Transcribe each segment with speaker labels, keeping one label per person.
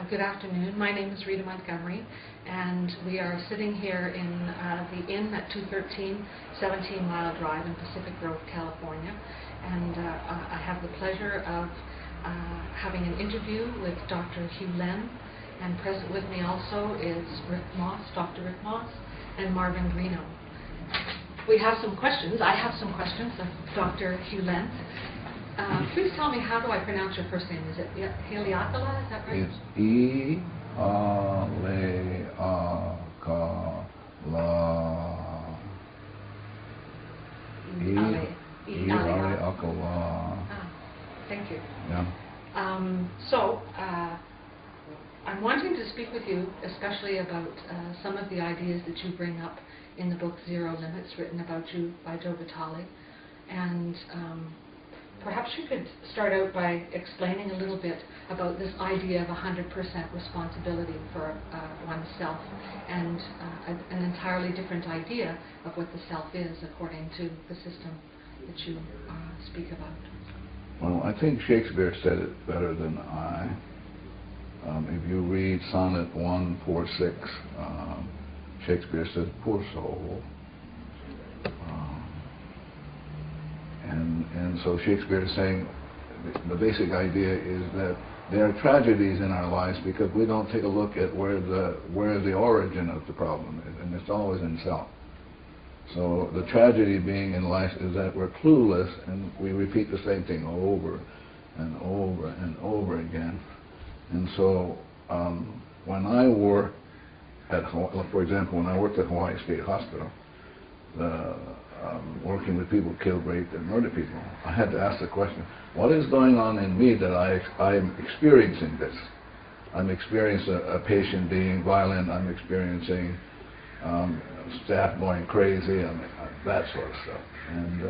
Speaker 1: Good afternoon. My name is Rita Montgomery, and we are sitting here in the Inn at 213 17 Mile Drive in Pacific Grove, California. And I have the pleasure of having an interview with Dr. Hew Len, and present with me also is Rick Moss, Dr. Rick Moss, and Marvin Greeno. We have some questions. I have some questions of Dr. Hew Len. Please tell me, how do I pronounce your first name? Is it Haleakala? Is that right?
Speaker 2: It's E-A-L-E-A-K-A-L-A. E-A-L-E-A-K-A-L-A.
Speaker 1: Thank you.
Speaker 2: Yeah.
Speaker 1: I'm wanting to speak with you, especially about some of the ideas that you bring up in the book Zero Limits, written about you by Joe Vitale. And perhaps you could start out by explaining a little bit about this idea of 100% responsibility for oneself, and an entirely different idea of what the self is according to the system that you speak about.
Speaker 2: Well, I think Shakespeare said it better than I. If you read Sonnet 146, Shakespeare says, "Poor soul." And so Shakespeare is saying the basic idea is that there are tragedies in our lives because we don't take a look at where the origin of the problem is, and it's always in self. So the tragedy being in life is that we're clueless, and we repeat the same thing over and over and over again. And so when I work at, for example, when I worked at Hawaii State Hospital, working with people killed, raped, and murdered people, I had to ask the question, what is going on in me that I'm experiencing this? I'm experiencing a patient being violent, I'm experiencing staff going crazy, that sort of stuff. And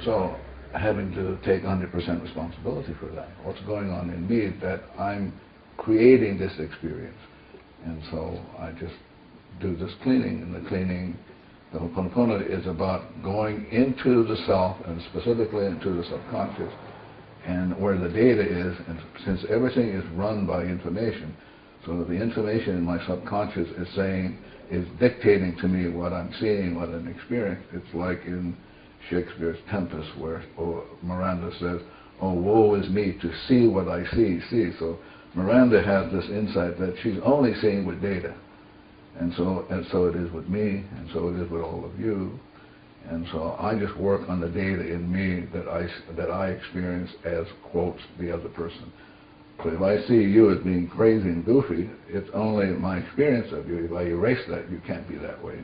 Speaker 2: so having to take 100% responsibility for that. What's going on in me that I'm creating this experience? And so I just do this cleaning, and the cleaning, the Ho'oponopono is about going into the self, and specifically into the subconscious, and where the data is. And since everything is run by information, so the information in my subconscious is dictating to me what I'm seeing, what I'm experiencing. It's like in Shakespeare's Tempest, where Miranda says, "Oh, woe is me to see what I see." So Miranda has this insight that she's only seeing with data. And so it is with me, and so it is with all of you. And so I just work on the data in me that I experience as, quotes, the other person. So if I see you as being crazy and goofy, it's only my experience of you. If I erase that, you can't be that way.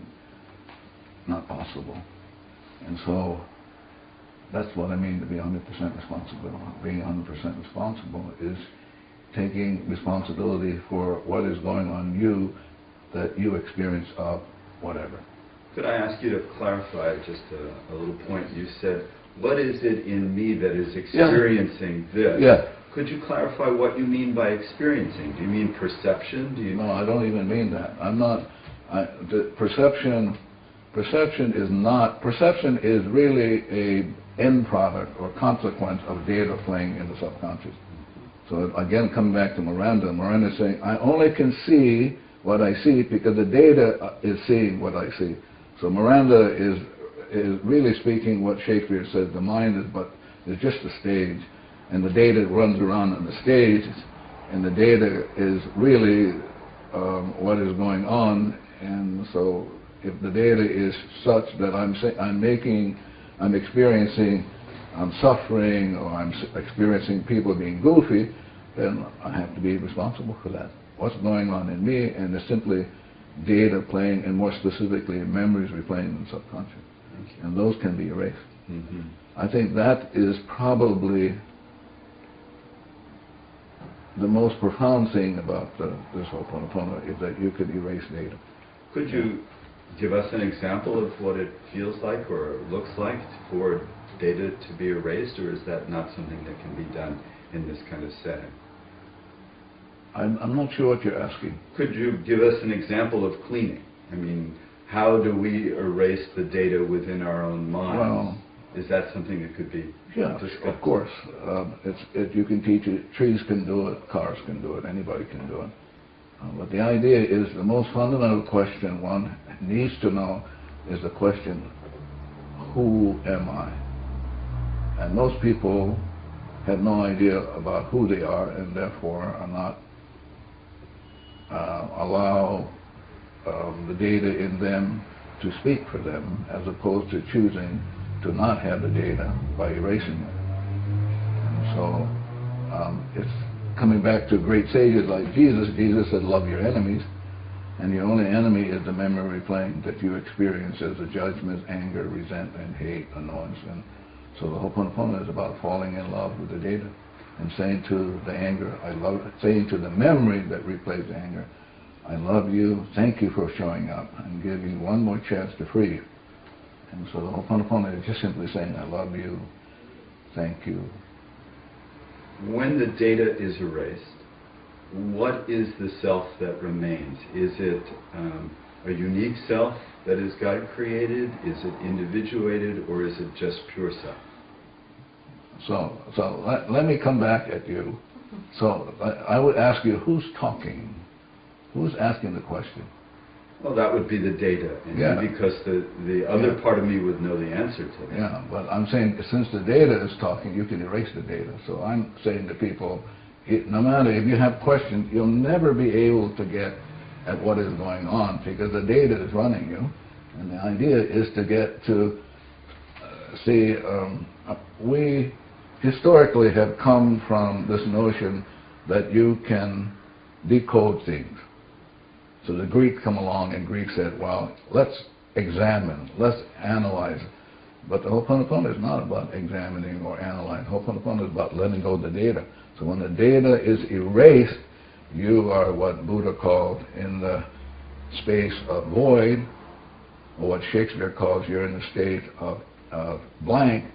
Speaker 2: Not possible. And so that's what I mean to be 100% responsible. Being 100% responsible is taking responsibility for what is going on in you that you experience of whatever.
Speaker 3: Could I ask you to clarify just a little point? You said, what is it in me that is experiencing this?
Speaker 2: Yeah.
Speaker 3: Could you clarify what you mean by experiencing? Do you mean perception?
Speaker 2: No, I don't even mean that. I'm not. Perception is really a end product or consequence of data playing in the subconscious. So again, coming back to Miranda is saying, I only can see what I see because the data is seeing what I see. So Miranda is really speaking what Shakespeare says, the mind is just a stage, and the data runs around on the stage, and the data is really what is going on. And so if the data is such that I'm experiencing suffering, or I'm experiencing people being goofy, then I have to be responsible for that. What's going on in me, and it's simply data playing, and more specifically memories replaying in the subconscious. And those can be erased.
Speaker 3: Mm-hmm.
Speaker 2: I think that is probably the most profound thing about this Ho'oponopono, is that you could erase data.
Speaker 3: Could you give us an example of what it feels like or looks like for data to be erased, or is that not something that can be done in this kind of setting?
Speaker 2: I'm not sure what you're asking.
Speaker 3: Could you give us an example of cleaning? I mean, how do we erase the data within our own minds? Is that something that could be
Speaker 2: Yeah,
Speaker 3: discussed?
Speaker 2: of course. You can teach it. Trees can do it. Cars can do it. Anybody can do it. But the idea is the most fundamental question one needs to know is the question, who am I? And most people have no idea about who they are, and therefore are not allow the data in them to speak for them, as opposed to choosing to not have the data by erasing it. And so it's coming back to great sages like Jesus. Jesus said, love your enemies, and your only enemy is the memory plane that you experience as a judgment, anger, resentment, hate, annoyance. And so the Ho'oponopono is about falling in love with the data and saying to the anger, I love it, saying to the memory that replays the anger, I love you, thank you for showing up, and give you one more chance to free you. And so the Ho'oponopono is just simply saying, I love you, thank you.
Speaker 3: When the data is erased, what is the self that remains? Is it a unique self that is God created? Is it individuated, or is it just pure self?
Speaker 2: So let me come back at you. So I would ask you, who's talking? Who's asking the question?
Speaker 3: Well, that would be the data, and
Speaker 2: Yeah.
Speaker 3: because the other part of me would know the answer to that.
Speaker 2: Yeah, but I'm saying since the data is talking, you can erase the data. So I'm saying to people, no matter if you have questions, you'll never be able to get at what is going on because the data is running you. And the idea is to get to we historically have come from this notion that you can decode things. So the Greeks come along and Greeks said, well, let's examine, let's analyze. But the Ho'oponopono is not about examining or analyzing. Ho'oponopono is about letting go of the data. So when the data is erased, you are what Buddha called in the space of void, or what Shakespeare calls you're in the state of blank.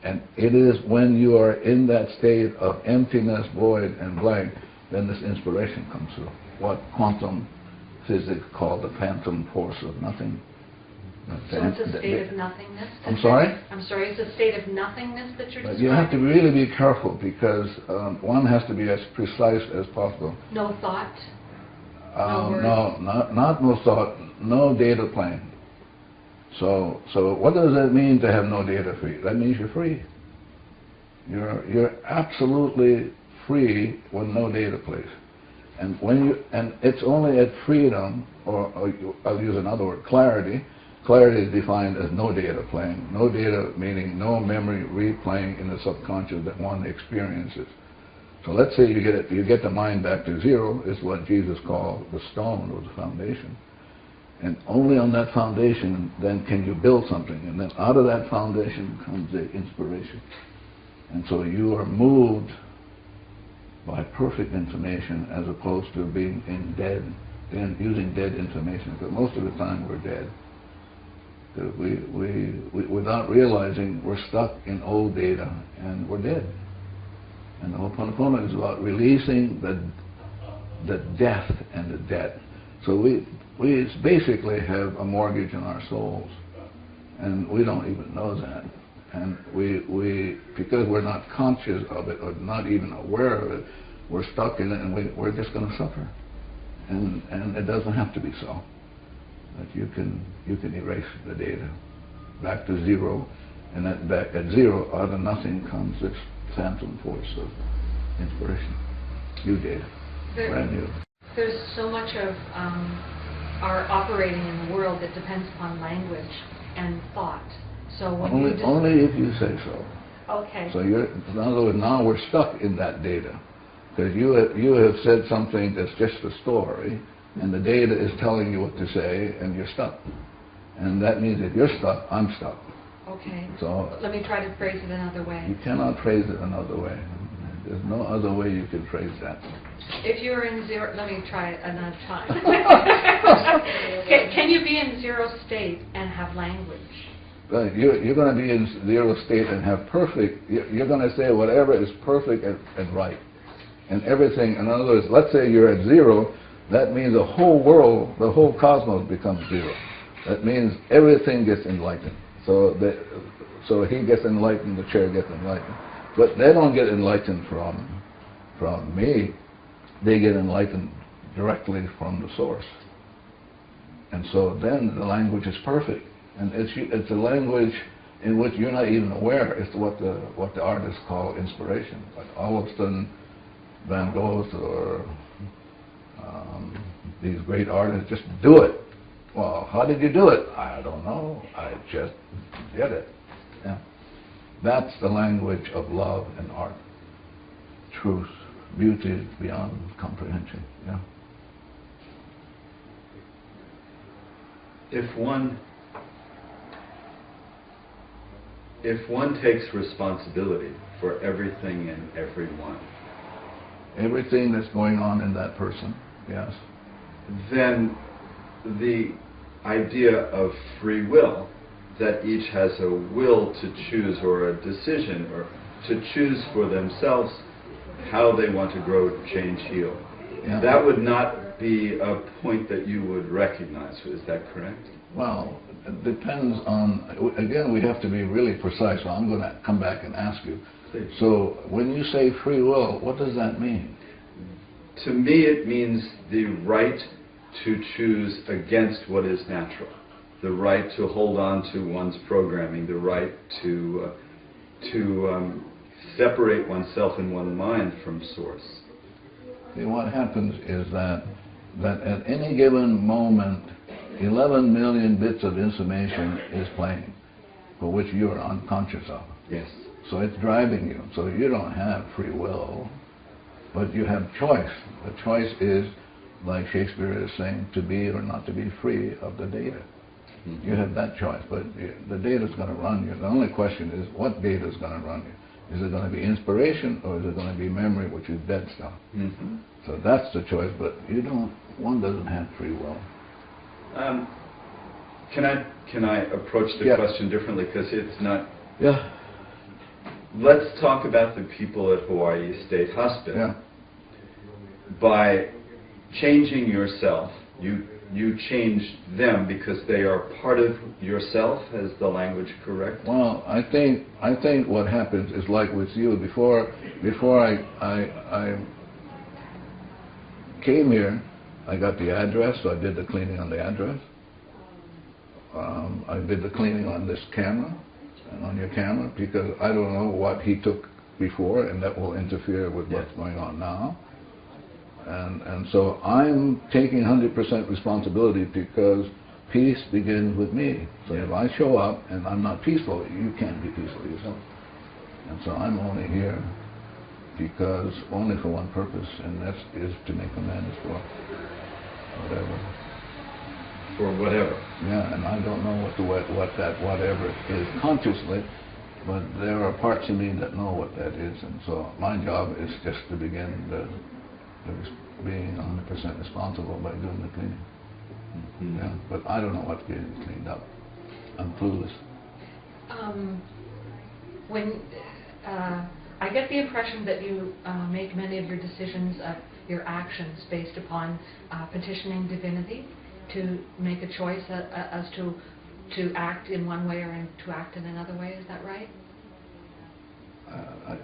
Speaker 2: And it is when you are in that state of emptiness, void, and blank, then this inspiration comes through. What quantum physics call the phantom force of nothing.
Speaker 1: So it's a state of nothingness?
Speaker 2: I'm sorry?
Speaker 1: I'm sorry, it's a state of nothingness that you're describing?
Speaker 2: You have to really be careful because one has to be as precise as possible.
Speaker 1: No thought? No words?
Speaker 2: No, not no thought, no data plane. So what does that mean to have no data free? That means you're free. You're absolutely free with no data place. And it's only at freedom, or I'll use another word, clarity. Clarity is defined as no data plane. No data meaning no memory replaying in the subconscious that one experiences. So let's say you get the mind back to zero, is what Jesus called the stone or the foundation. And only on that foundation then can you build something. And then out of that foundation comes the inspiration. And so you are moved by perfect information as opposed to being using dead information. Because most of the time we're dead. We without realizing we're stuck in old data and we're dead. And the Ho'oponopono is about releasing the death and the debt. So we basically have a mortgage on our souls, and we don't even know that. And we because we're not conscious of it or not even aware of it, we're stuck in it, and we're just going to suffer. And it doesn't have to be so. That you can erase the data back to zero, and that back at zero, out of nothing comes this phantom force of inspiration. New data, brand new.
Speaker 1: There's so much of our operating in the world that depends upon language and thought. So when
Speaker 2: only if you say so.
Speaker 1: Okay.
Speaker 2: So in other words, now we're stuck in that data because you have said something that's just a story, and the data is telling you what to say, and you're stuck. And that means if you're stuck, I'm stuck.
Speaker 1: Okay.
Speaker 2: So
Speaker 1: let me try to phrase it another way.
Speaker 2: You cannot phrase it another way. There's no other way you can phrase that.
Speaker 1: If you're in zero, let me try it another time. Can you be in zero state and have language?
Speaker 2: You're going to be in zero state and have perfect, you're going to say whatever is perfect and right. And everything, in other words, let's say you're at zero, that means the whole world, the whole cosmos becomes zero. That means everything gets enlightened. So he gets enlightened, the chair gets enlightened. But they don't get enlightened from me. They get enlightened directly from the source. And so then the language is perfect. And it's a language in which you're not even aware. It's what the artists call inspiration. Like all of a sudden, Van Gogh's or these great artists just do it. Well, how did you do it? I don't know. I just did it. Yeah. That's the language of love and art. Truth, beauty beyond comprehension. Yeah.
Speaker 3: If one takes responsibility for everything and everyone,
Speaker 2: everything that's going on in that person, yes,
Speaker 3: then the idea of free will, that each has a will to choose or a decision or to choose for themselves how they want to grow, change, heal,
Speaker 2: yeah.
Speaker 3: That would not be a point that you would recognize. Is that correct?
Speaker 2: Well, it depends on, again, we have to be really precise, so I'm going to come back and ask you.
Speaker 3: Please.
Speaker 2: So when you say free will, what does that mean?
Speaker 3: To me, it means the right to choose against what is natural, the right to hold on to one's programming, the right to separate oneself in one mind from source.
Speaker 2: See, what happens is that at any given moment, 11 million bits of information is playing, for which you are unconscious of.
Speaker 3: Yes.
Speaker 2: So it's driving you. So you don't have free will, but you have choice. The choice is, like Shakespeare is saying, to be or not to be free of the data. Mm-hmm. You have that choice, but the data is going to run you. The only question is, what data is going to run you? Is it going to be inspiration, or is it going to be memory, which is dead stuff? Mm-hmm. So that's the choice, but one doesn't have free will.
Speaker 3: Can I approach the question differently, because it's not...
Speaker 2: Yeah.
Speaker 3: Let's talk about the people at Hawaii State Hospital.
Speaker 2: Yeah.
Speaker 3: By changing yourself, you change them because they are part of yourself. Is the language correct?
Speaker 2: Well, I think what happens is like with you. Before I came here, I got the address, so I did the cleaning on the address. I did the cleaning on this camera and on your camera, because I don't know what he took before, and that will interfere with what's going on now. And so I'm taking 100% responsibility, because peace begins with me. So if I show up and I'm not peaceful, you can't be peaceful yourself. And so I'm only here because only for one purpose, and that is to make amends for whatever.
Speaker 3: For whatever.
Speaker 2: Yeah, and I don't know what that whatever is consciously, but there are parts of me that know what that is, and so my job is just to begin being 100% responsible by doing the cleaning. Mm-hmm. Yeah, but I don't know what's getting cleaned up. I'm clueless.
Speaker 1: When I get the impression that you make many of your decisions, your actions, based upon petitioning divinity to make a choice as to act in one way or to act in another way. Is that right?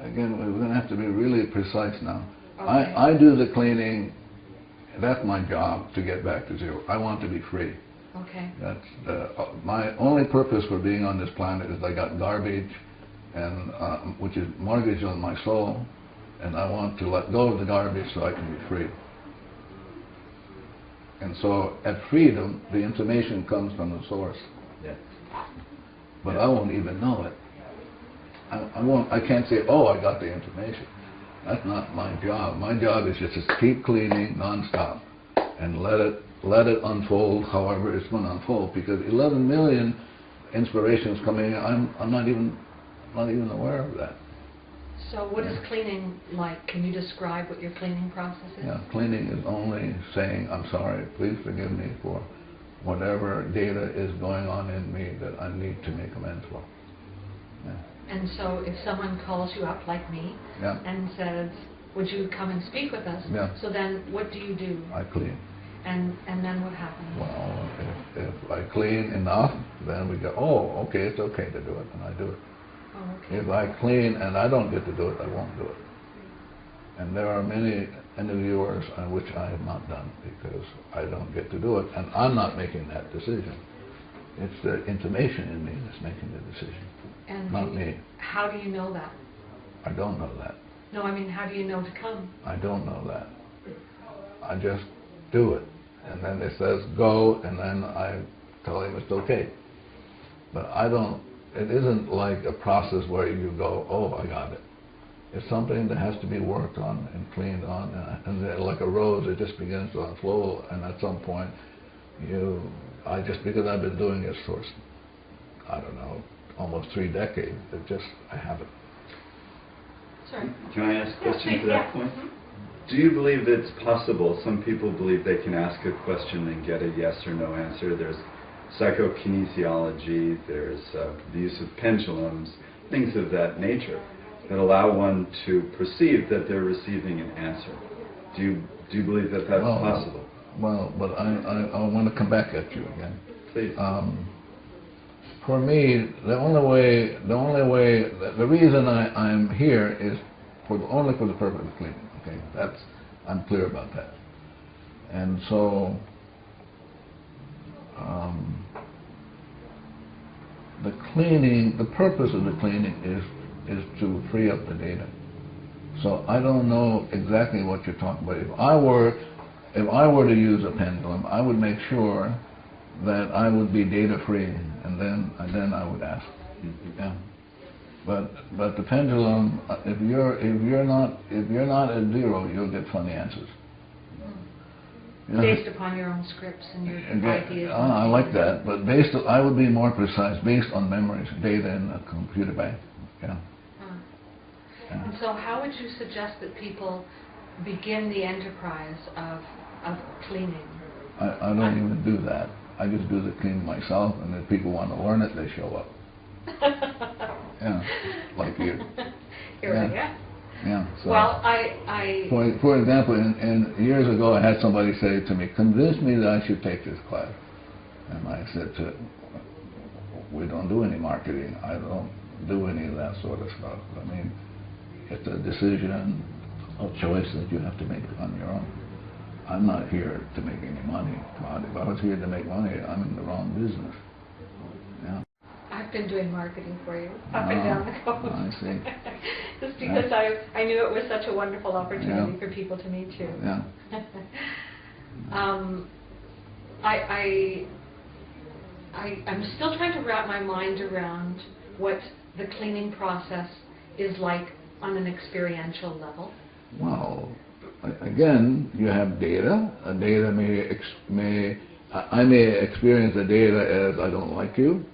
Speaker 2: Again, we're going to have to be really precise now.
Speaker 1: Okay.
Speaker 2: I do the cleaning. That's my job, to get back to zero. I want to be free.
Speaker 1: Okay.
Speaker 2: That's my only purpose for being on this planet is I got garbage, and which is mortgage on my soul, and I want to let go of the garbage so I can be free. And so at freedom, the information comes from the source.
Speaker 3: Yeah.
Speaker 2: But I won't even know it. I can't say, oh, I got the information. That's not my job. My job is just to keep cleaning nonstop and let it unfold however it's going to unfold, because 11 million inspirations coming in, I'm not even aware of that.
Speaker 1: So what is cleaning like? Can you describe what your cleaning process is?
Speaker 2: Yeah, cleaning is only saying, I'm sorry, please forgive me for whatever data is going on in me that I need to make amends for. Yeah.
Speaker 1: And so if someone calls you up, like me, and says, would you come and speak with us?
Speaker 2: Yeah.
Speaker 1: So then what do you do?
Speaker 2: I clean.
Speaker 1: And then what happens?
Speaker 2: Well, if I clean enough, then we go, oh, okay, it's okay to do it, and I do it.
Speaker 1: Oh, okay.
Speaker 2: If I clean and I don't get to do it, I won't do it. And there are many interviewers on which I have not done because I don't get to do it, and I'm not making that decision. It's the intimation in me that's making the decision,
Speaker 1: And
Speaker 2: not me.
Speaker 1: how do you know that?
Speaker 2: I don't know that.
Speaker 1: No, I mean, how do you know to come?
Speaker 2: I don't know that. I just do it. And then it says go, and then I tell him it's okay. But I don't, it isn't like a process where you go, oh, I got it. It's something that has to be worked on and cleaned on, and then like a rose, it just begins to unfold, and at some point, because I've been doing this for, I don't know, almost 3 decades, I have it.
Speaker 1: Sorry.
Speaker 3: Can I ask a question
Speaker 1: please,
Speaker 3: to that point? Do you believe that it's possible? Some people believe they can ask a question and get a yes or no answer. There's psychokinesiology, there's the use of pendulums, things of that nature that allow one to perceive that they're receiving an answer. Do you believe that that's possible?
Speaker 2: Well, but I want to come back at you again.
Speaker 3: Please.
Speaker 2: For me, the reason I'm here is only for the purpose of cleaning. Okay, I'm clear about that. And so, the purpose of the cleaning is to free up the data. So I don't know exactly what you're talking about. If I were to use a pendulum, I would make sure that I would be data free, and then I would ask. Yeah. But the pendulum, if you're not at zero, you'll get funny answers.
Speaker 1: Based upon your own scripts and your ideas.
Speaker 2: I like that, but I would be more precise, based on memories, data in a computer bank. Yeah. Yeah.
Speaker 1: And so how would you suggest that people begin the enterprise of cleaning?
Speaker 2: I don't even do that. I just do the cleaning myself, and if people want to learn it, they show up. Yeah, like you.
Speaker 1: Here I am.
Speaker 2: Yeah. So
Speaker 1: Well,
Speaker 2: For example, in years ago, I had somebody say to me, "Convince me that I should take this class," and I said to him, "We don't do any marketing. I don't do any of that sort of stuff. I mean, it's a decision, a choice that you have to make on your own. I'm not here to make any money. If I was here to make money, I'm in the wrong business." Yeah.
Speaker 1: I've been doing marketing for you, up and down the coast.
Speaker 2: I see.
Speaker 1: Just because I knew it was such a wonderful opportunity for people to meet you.
Speaker 2: Yeah.
Speaker 1: I'm still trying to wrap my mind around what the cleaning process is like on an experiential level.
Speaker 2: Well, again, you have data. Data I may experience the data as I don't like you.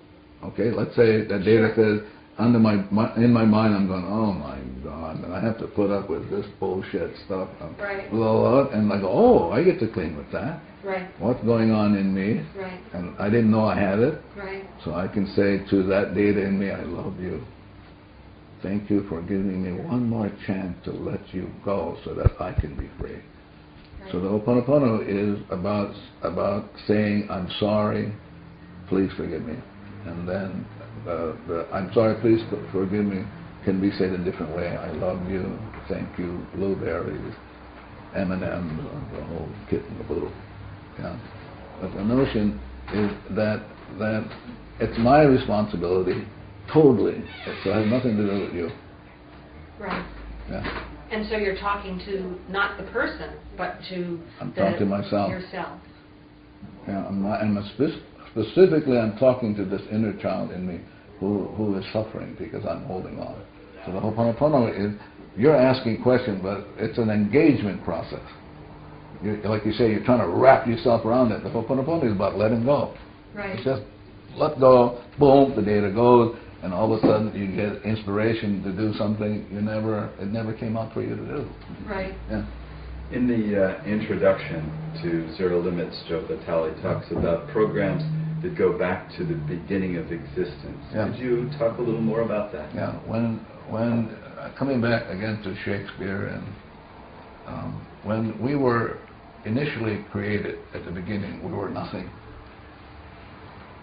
Speaker 2: Okay, let's say that data says in my mind I'm going, oh my God, and I have to put up with this bullshit stuff.
Speaker 1: Right.
Speaker 2: Blah, blah, and I go, oh, I get to clean with that.
Speaker 1: Right.
Speaker 2: What's going on in me?
Speaker 1: Right.
Speaker 2: And I didn't know I had it.
Speaker 1: Right.
Speaker 2: So I can say to that data in me, I love you. Thank you for giving me one more chance to let you go so that I can be free. Right. So the Ho'oponopono is about saying, I'm sorry, please forgive me. And then I'm sorry, please forgive me can be said in a different way. I love you, thank you, blueberries, M&M's, the whole kit and caboodle. Yeah. But the notion is that it's my responsibility, totally. So it has nothing to do with you.
Speaker 1: Right.
Speaker 2: Yeah.
Speaker 1: And so you're talking to not the person, but to
Speaker 2: I'm talking to myself.
Speaker 1: Yourself.
Speaker 2: Yeah. Specifically, I'm talking to this inner child in me who is suffering because I'm holding on. So the Ho'oponopono is, you're asking questions, but it's an engagement process. Like you say, you're trying to wrap yourself around it. The Ho'oponopono is about letting go.
Speaker 1: Right.
Speaker 2: It's just let go, boom, the data goes, and all of a sudden you get inspiration to do something it never came out for you to do.
Speaker 1: Right.
Speaker 2: Yeah.
Speaker 3: In the introduction to Zero Limits, Joe Vitale talks about programs that go back to the beginning of existence.
Speaker 2: Yeah.
Speaker 3: Could you talk a little more about that?
Speaker 2: Yeah. When coming back again to Shakespeare, and when we were initially created at the beginning, we were nothing.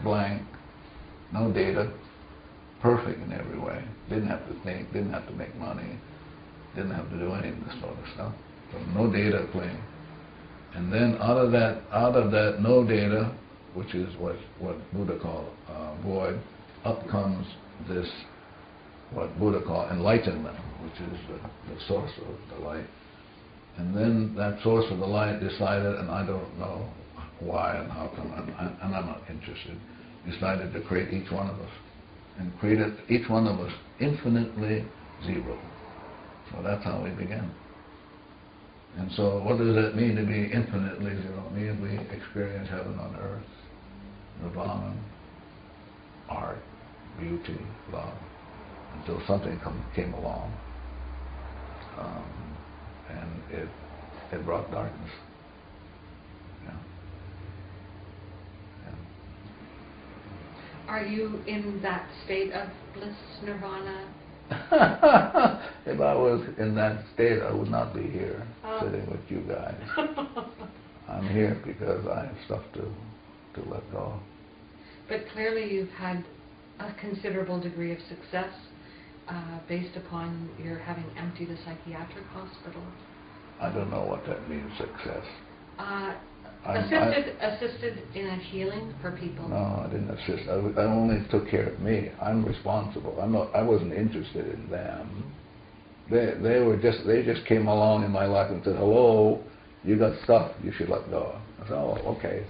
Speaker 2: Blank, no data, perfect in every way. Didn't have to think, didn't have to make money, didn't have to do any of this sort of stuff. So no data playing. And then out of that no data, which is what Buddha called void, up comes this, what Buddha called enlightenment, which is the source of the light. And then that source of the light decided, and I don't know why and how come, and I'm not interested, decided to create each one of us. And created each one of us infinitely zero. So that's how we began. And so what does it mean to be infinitely zero? It means we experience heaven on earth, nirvana, art, beauty, love, until something came along, and it brought darkness. Yeah. Yeah.
Speaker 1: Are you in that state of bliss, nirvana?
Speaker 2: If I was in that state, I would not be here sitting with you guys. I'm here because I have stuff to let go.
Speaker 1: But clearly you've had a considerable degree of success based upon your having emptied a psychiatric hospital.
Speaker 2: I don't know what that means, success.
Speaker 1: Assisted in a healing for people.
Speaker 2: No, I didn't assist. I only took care of me. I'm responsible. I wasn't interested in them. They just came along in my life and said, "Hello, you got stuff you should let go." I said, "Oh, okay."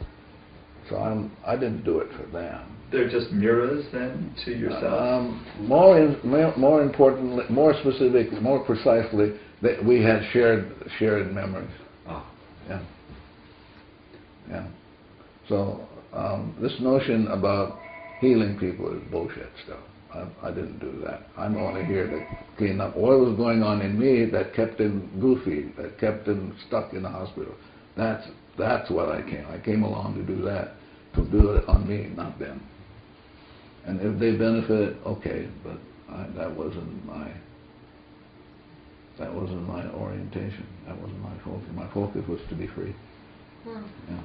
Speaker 2: So I didn't do it for them.
Speaker 3: They're just mirrors then to yourself.
Speaker 2: More importantly, more specifically, more precisely, that we had shared memories.
Speaker 3: Ah.
Speaker 2: Yeah. Yeah. So this notion about healing people is bullshit stuff. I didn't do that. I'm only here to clean up what was going on in me that kept him goofy, that kept him stuck in the hospital. That's what I came. I came along to do that, to do it on me, not them. And if they benefit, okay, but that wasn't my orientation. That wasn't my focus. My focus was to be free. Yeah.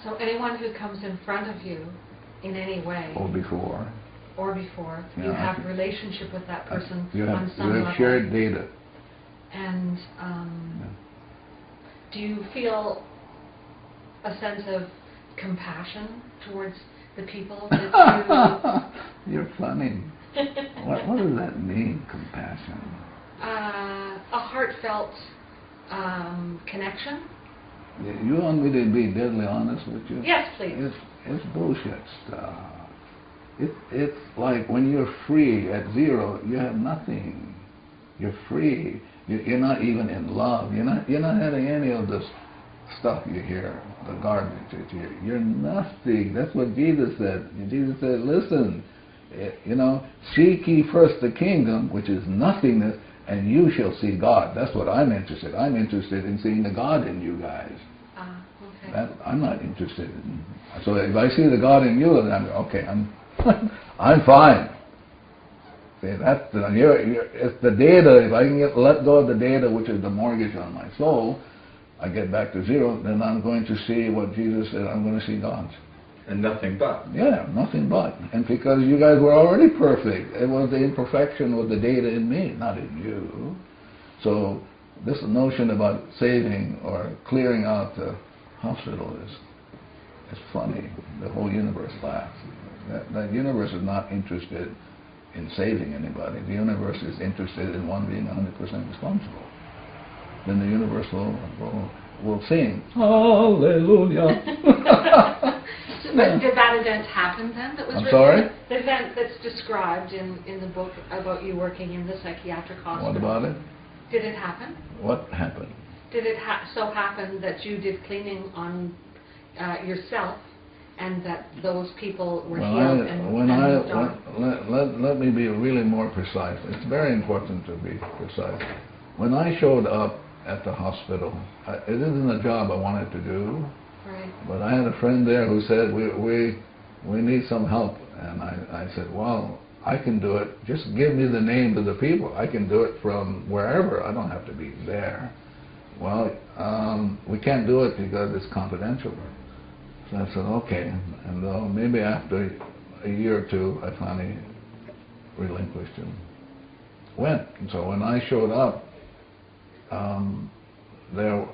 Speaker 1: So anyone who comes in front of you in any way,
Speaker 2: Or before,
Speaker 1: you
Speaker 2: Yeah,
Speaker 1: have a relationship with that person
Speaker 2: you
Speaker 1: on some
Speaker 2: have
Speaker 1: level.
Speaker 2: shared data.
Speaker 1: And do you feel a sense of compassion towards the people that you...
Speaker 2: You're funny. What does that mean, compassion?
Speaker 1: A heartfelt connection.
Speaker 2: You want me to be deadly honest with you?
Speaker 1: Yes, please.
Speaker 2: It's bullshit stuff. It's like when you're free at zero, you have nothing. You're free. You're not even in love. You're not having any of this stuff you hear, the garbage that you hear. You're nothing. That's what Jesus said. Jesus said, listen, seek ye first the kingdom, which is nothingness, and you shall see God. That's what I'm interested in. I'm interested in seeing the God in you guys.
Speaker 1: Okay.
Speaker 2: That I'm not interested in. So if I see the God in you, then I'm okay. I'm fine. See, it's the data. If I can let go of the data, which is the mortgage on my soul, I get back to zero. Then I'm going to see what Jesus said. I'm going to see God.
Speaker 3: And nothing but.
Speaker 2: Yeah, nothing but. And because you guys were already perfect, it was the imperfection with the data in me, not in you. So this notion about saving or clearing out the hospital is funny. The whole universe laughs. That universe is not interested in saving anybody. The universe is interested in one being 100% responsible. Then the universe will sing, Hallelujah.
Speaker 1: But did that event happen then? That was
Speaker 2: I'm sorry?
Speaker 1: The event that's described in the book about you working in the psychiatric hospital.
Speaker 2: What about it?
Speaker 1: Did it happen?
Speaker 2: What happened?
Speaker 1: Did it so happen that you did cleaning on yourself, and that those people were healed and moved on?
Speaker 2: Let me be really more precise. It's very important to be precise. When I showed up at the hospital, it isn't a job I wanted to do.
Speaker 1: Right.
Speaker 2: But I had a friend there who said, we need some help. And I said, well, I can do it. Just give me the names of the people. I can do it from wherever. I don't have to be there. Well, we can't do it because it's confidential. So I said, okay. And maybe after a year or two, I finally relinquished and went. And so when I showed up,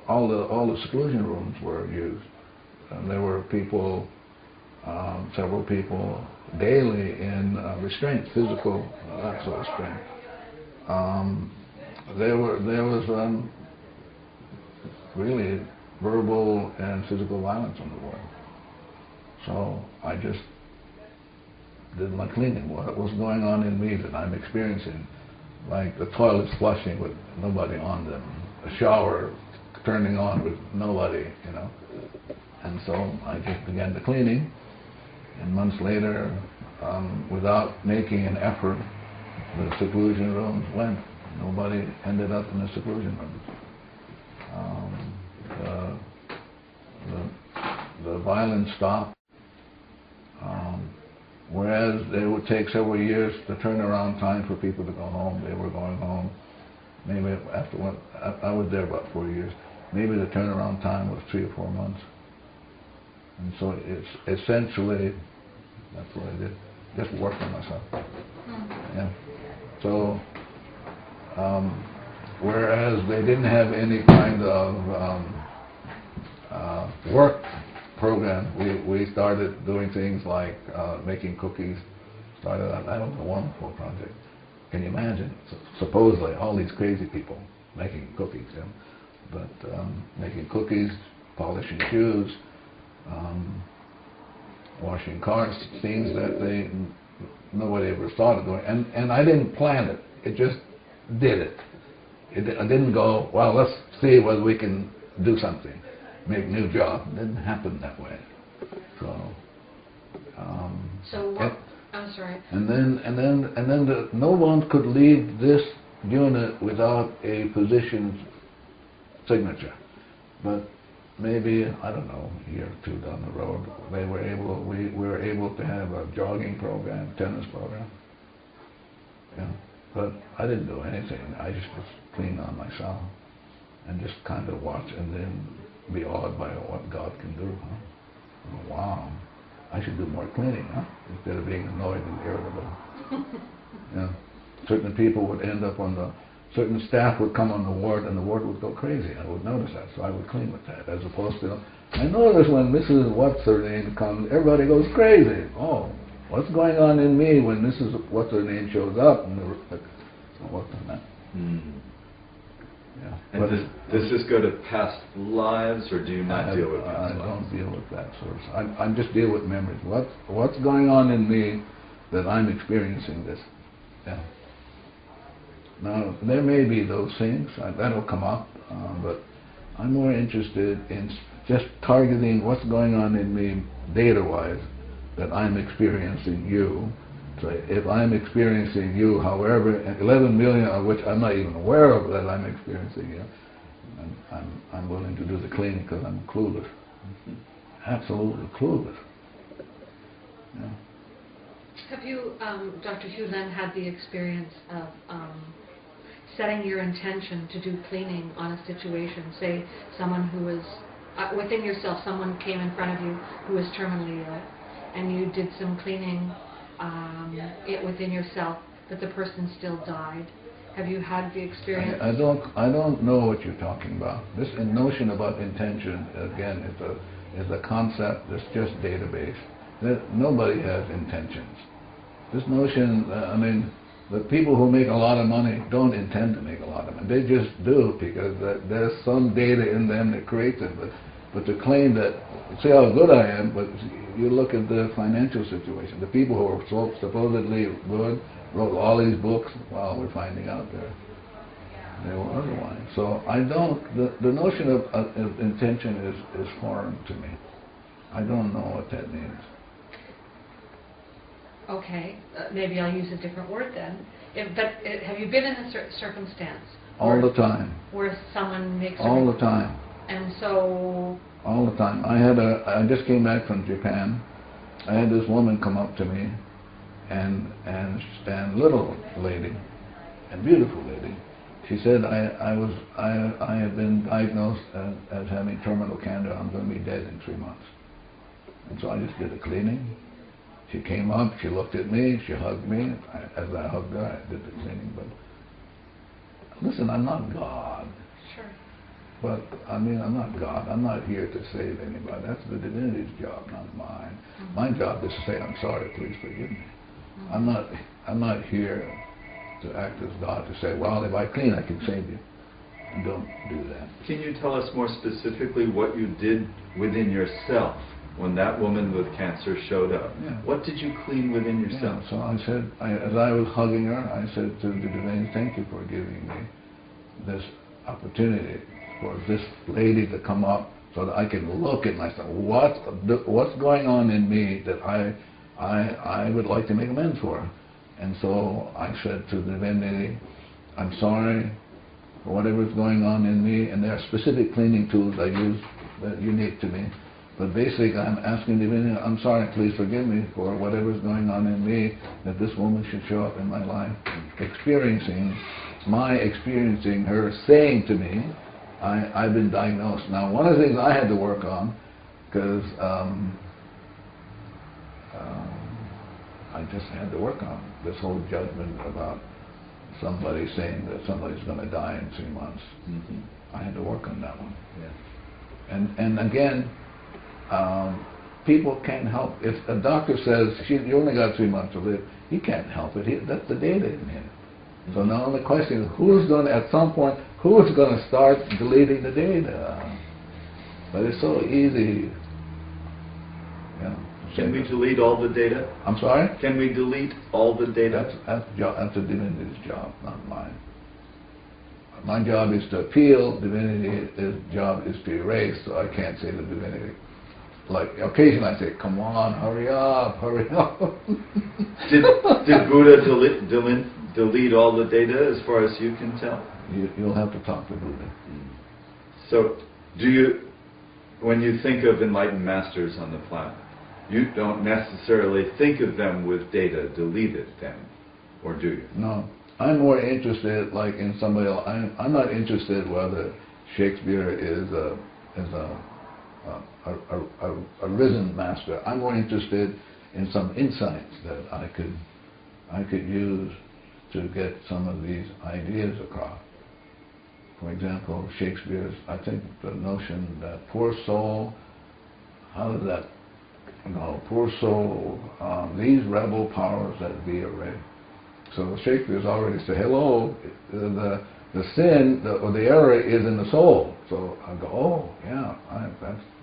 Speaker 2: all the seclusion rooms were used. And there were people, several people daily in restraint, physical, that sort of restraint. There was really verbal and physical violence on the ward. So I just did my cleaning. What was going on in me that I'm experiencing? Like the toilets flushing with nobody on them, a shower turning on with nobody, you know. And so I just began the cleaning, and months later, without making an effort, the seclusion rooms went. Nobody ended up in the seclusion rooms. The violence stopped. Whereas it would take several years to turnaround time for people to go home, they were going home. Maybe after I was there about 4 years. Maybe the turnaround time was 3 or 4 months. And so it's essentially, that's what I did, just work on myself. Yeah. So, whereas they didn't have any kind of work program, we started doing things like making cookies. Started out, that was a wonderful project. Can you imagine? Supposedly all these crazy people making cookies, you know? But making cookies, polishing shoes, washing cars, things that nobody ever thought of doing. And I didn't plan it. It just did it. I didn't go, well, let's see whether we can do something, make a new job. It didn't happen that way.
Speaker 1: I'm sorry.
Speaker 2: And then no one could leave this unit without a physician's signature. But maybe, I don't know, a year or two down the road, we were able to have a jogging program, tennis program. Yeah. But I didn't do anything. I just was clean on myself and just kind of watch and then be awed by what God can do. Huh? Wow, I should do more cleaning, huh? Instead of being annoyed and irritable. Yeah. Certain people would end up certain staff would come on the ward and the ward would go crazy. I would notice that, so I would clean with that. As opposed to, I notice when Mrs. What's-Her-Name comes, everybody goes crazy. Oh, what's going on in me when Mrs. What's-Her-Name shows up? And I worked on that.
Speaker 3: Mm.
Speaker 2: Yeah.
Speaker 3: And does this go to past lives, or do you not deal with past lives?
Speaker 2: I don't deal with that sort of. I just deal with memories. What's going on in me that I'm experiencing this? Yeah. Now, there may be those things, that'll come up, but I'm more interested in just targeting what's going on in me data-wise that I'm experiencing you. So if I'm experiencing you, however, 11 million of which I'm not even aware of that I'm experiencing you, I'm willing to do the cleaning because I'm clueless. Absolutely clueless. Yeah.
Speaker 1: Have you, Dr. Hew Len, had the experience of setting your intention to do cleaning on a situation? Say someone who was, within yourself, someone came in front of you who was terminally ill, and you did some cleaning within yourself, but the person still died. Have you had the experience?
Speaker 2: I don't know what you're talking about. This notion about intention, again, is a concept that's just database. Nobody has intentions. This notion, the people who make a lot of money don't intend to make a lot of money. They just do because there's some data in them that creates it. But to claim that, see how good I am, but you look at the financial situation. The people who are supposedly good wrote all these books. Well, we're finding out they were otherwise. So I don't. The notion of intention is foreign to me. I don't know what that means.
Speaker 1: Okay, maybe I'll use a different word then. Have you been in a circumstance?
Speaker 2: All the time.
Speaker 1: Where someone makes
Speaker 2: all the time.
Speaker 1: And so...
Speaker 2: All the time. I just came back from Japan. I had this woman come up to me, and little lady, and beautiful lady. She said, I have been diagnosed as having terminal cancer. I'm going to be dead in 3 months. And so I just did a cleaning. She came up, she looked at me, she hugged me. As I hugged her, I did the cleaning. But listen, I'm not God.
Speaker 1: Sure.
Speaker 2: But I mean, I'm not God. I'm not here to save anybody. That's the divinity's job, not mine.
Speaker 1: Mm-hmm.
Speaker 2: My job is to say, I'm sorry, please forgive me.
Speaker 1: Mm-hmm.
Speaker 2: I'm not here to act as God to say, well, if I clean, I can save you. And don't do that.
Speaker 3: Can you tell us more specifically what you did within yourself when that woman with cancer showed up?
Speaker 2: Yeah.
Speaker 3: What did you clean within yourself?
Speaker 2: Yeah, so I said, as I was hugging her, I said to the divinity, thank you for giving me this opportunity for this lady to come up so that I can look at myself. What's going on in me that I would like to make amends for? And so I said to the divinity, I'm sorry for whatever's going on in me, and there are specific cleaning tools I use that are unique to me. But basically, I'm asking the divinity, I'm sorry, please forgive me for whatever's going on in me, that this woman should show up in my life, experiencing her saying to me, I've been diagnosed. Now, one of the things I had to work on, because I just had to work on this whole judgment about somebody saying that somebody's going to die in 3 months.
Speaker 3: Mm-hmm.
Speaker 2: I had to work on that one.
Speaker 3: Yeah.
Speaker 2: And again, people can't help. If a doctor says you only got 3 months to live, he can't help it. That's the data in him. Mm-hmm. So now the question is, at some point, who's going to start deleting the data? But it's so easy. Yeah.
Speaker 3: Can we delete all the data?
Speaker 2: I'm sorry?
Speaker 3: Can we delete all the data?
Speaker 2: That's a divinity's job, not mine. My job is to appeal. Divinity's job is to erase. So I can't say to divinity. Like occasionally I say, "Come on, hurry up, hurry up."
Speaker 3: Did Buddha delete all the data as far as you can tell?
Speaker 2: You'll have to talk to Buddha.
Speaker 3: So, when you think of enlightened masters on the planet, you don't necessarily think of them with data deleted then, or do you?
Speaker 2: No. I'm more interested, like in somebody else. I'm not interested whether Shakespeare is a risen master. I'm more interested in some insights that I could use to get some of these ideas across. For example, Shakespeare's, I think the notion that poor soul, how does that poor soul, these rebel powers that be array. So Shakespeare's already said, hello, the sin or the error is in the soul. So I go, oh yeah,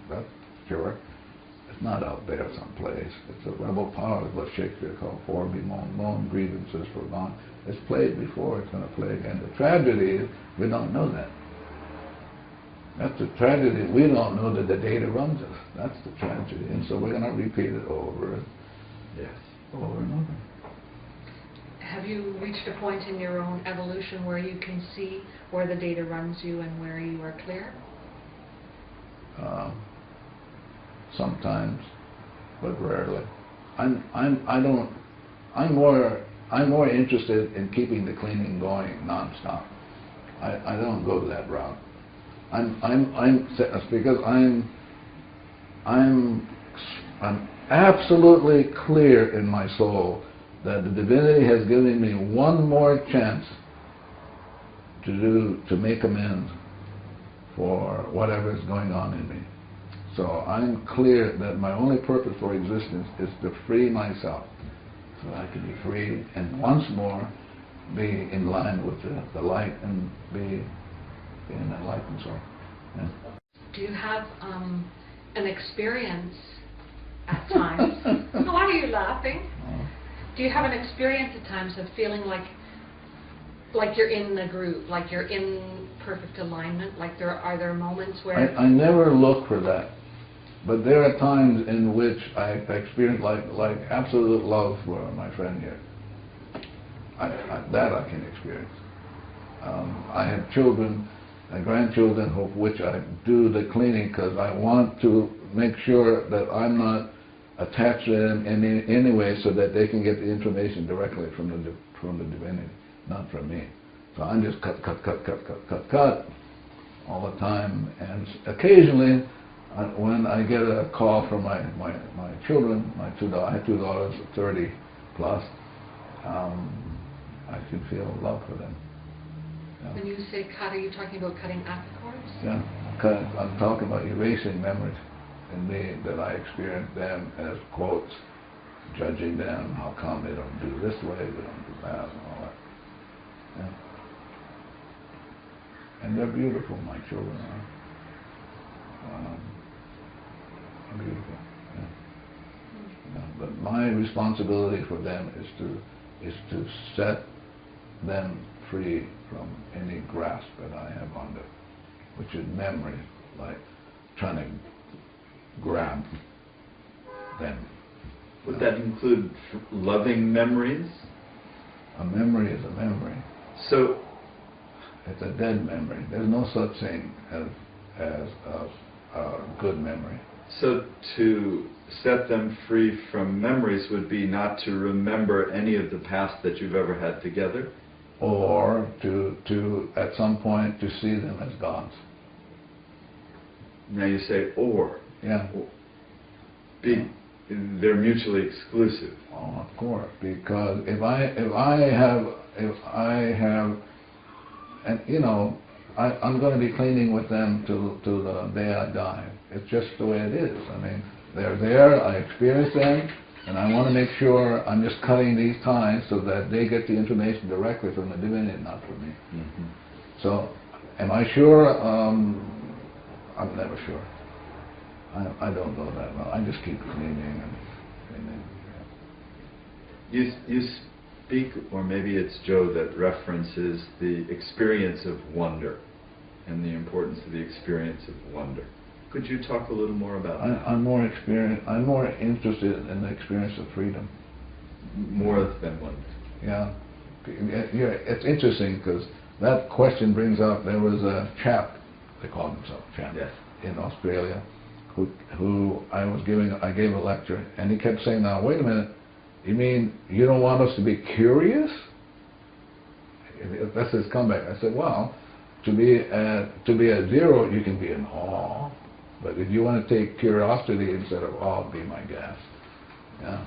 Speaker 2: that's sure. It's not out there someplace. It's a rebel power, is what Shakespeare called for bemoan grievances forgone. It's played before, it's going to play again. The tragedy is we don't know that. That's the tragedy. We don't know that the data runs us. That's the tragedy. And so we're going to repeat it over and over.
Speaker 1: Have you reached a point in your own evolution where you can see where the data runs you and where you are clear?
Speaker 2: Sometimes, but rarely. I'm more interested in keeping the cleaning going nonstop. I don't go to that route. Because I'm absolutely clear in my soul that the divinity has given me one more chance to make amends for whatever is going on in me. So I'm clear that my only purpose for existence is to free myself, so I can be free and once more be in line with the light and be in that light and soul. Yeah.
Speaker 1: Do you have an experience at times? Why are you laughing? Do you have an experience at times of feeling like you're in the groove, like you're in perfect alignment? Like are there moments where
Speaker 2: I never look for that, but there are times in which I experience like absolute love for my friend here. That I can experience. I have children and grandchildren of which I do the cleaning because I want to make sure that I'm not attach them in any way so that they can get the information directly from the divinity, not from me. So I'm just cut all the time, and occasionally when I get a call from my children, I have two daughters, 30 plus, I can feel love for them. Yeah.
Speaker 1: When you say cut, are you talking about cutting out the cords?
Speaker 2: Yeah, I'm talking about erasing memories in me that I experience them as quotes, judging them, how come they don't do this way, they don't do that, and all that. Yeah. And they're beautiful, my children are. Beautiful. Yeah. Yeah. But my responsibility for them is to set them free from any grasp that I have on them, which is memory, like trying to grab them.
Speaker 3: Would that include loving memories?
Speaker 2: A memory is a memory.
Speaker 3: So
Speaker 2: it's a dead memory. There's no such thing as a good memory.
Speaker 3: So to set them free from memories would be not to remember any of the past that you've ever had together?
Speaker 2: Or to at some point to see them as gods.
Speaker 3: Now you say or.
Speaker 2: Yeah.
Speaker 3: They're mutually exclusive.
Speaker 2: Oh, of course, because if I have, and you know, I'm going to be cleaning with them till the day I die. It's just the way it is. I mean, they're there, I experience them, and I want to make sure I'm just cutting these ties so that they get the information directly from the divinity, not from me.
Speaker 3: Mm-hmm.
Speaker 2: So, am I sure? I'm never sure. I don't know that well. I just keep cleaning and cleaning.
Speaker 3: Yeah. You speak, or maybe it's Joe that references the experience of wonder and the importance of the experience of wonder. Could you talk a little more about that?
Speaker 2: I'm more interested in the experience of freedom.
Speaker 3: More than wonder.
Speaker 2: Yeah. It's interesting because that question brings up, there was a chap, they called himself a chap,
Speaker 3: yes,
Speaker 2: in Australia, who I gave a lecture, and he kept saying, now wait a minute, you mean you don't want us to be curious? That's his comeback. I said, well, to be at zero, you can be in awe, but if you want to take curiosity instead of awe, be my guest. Yeah.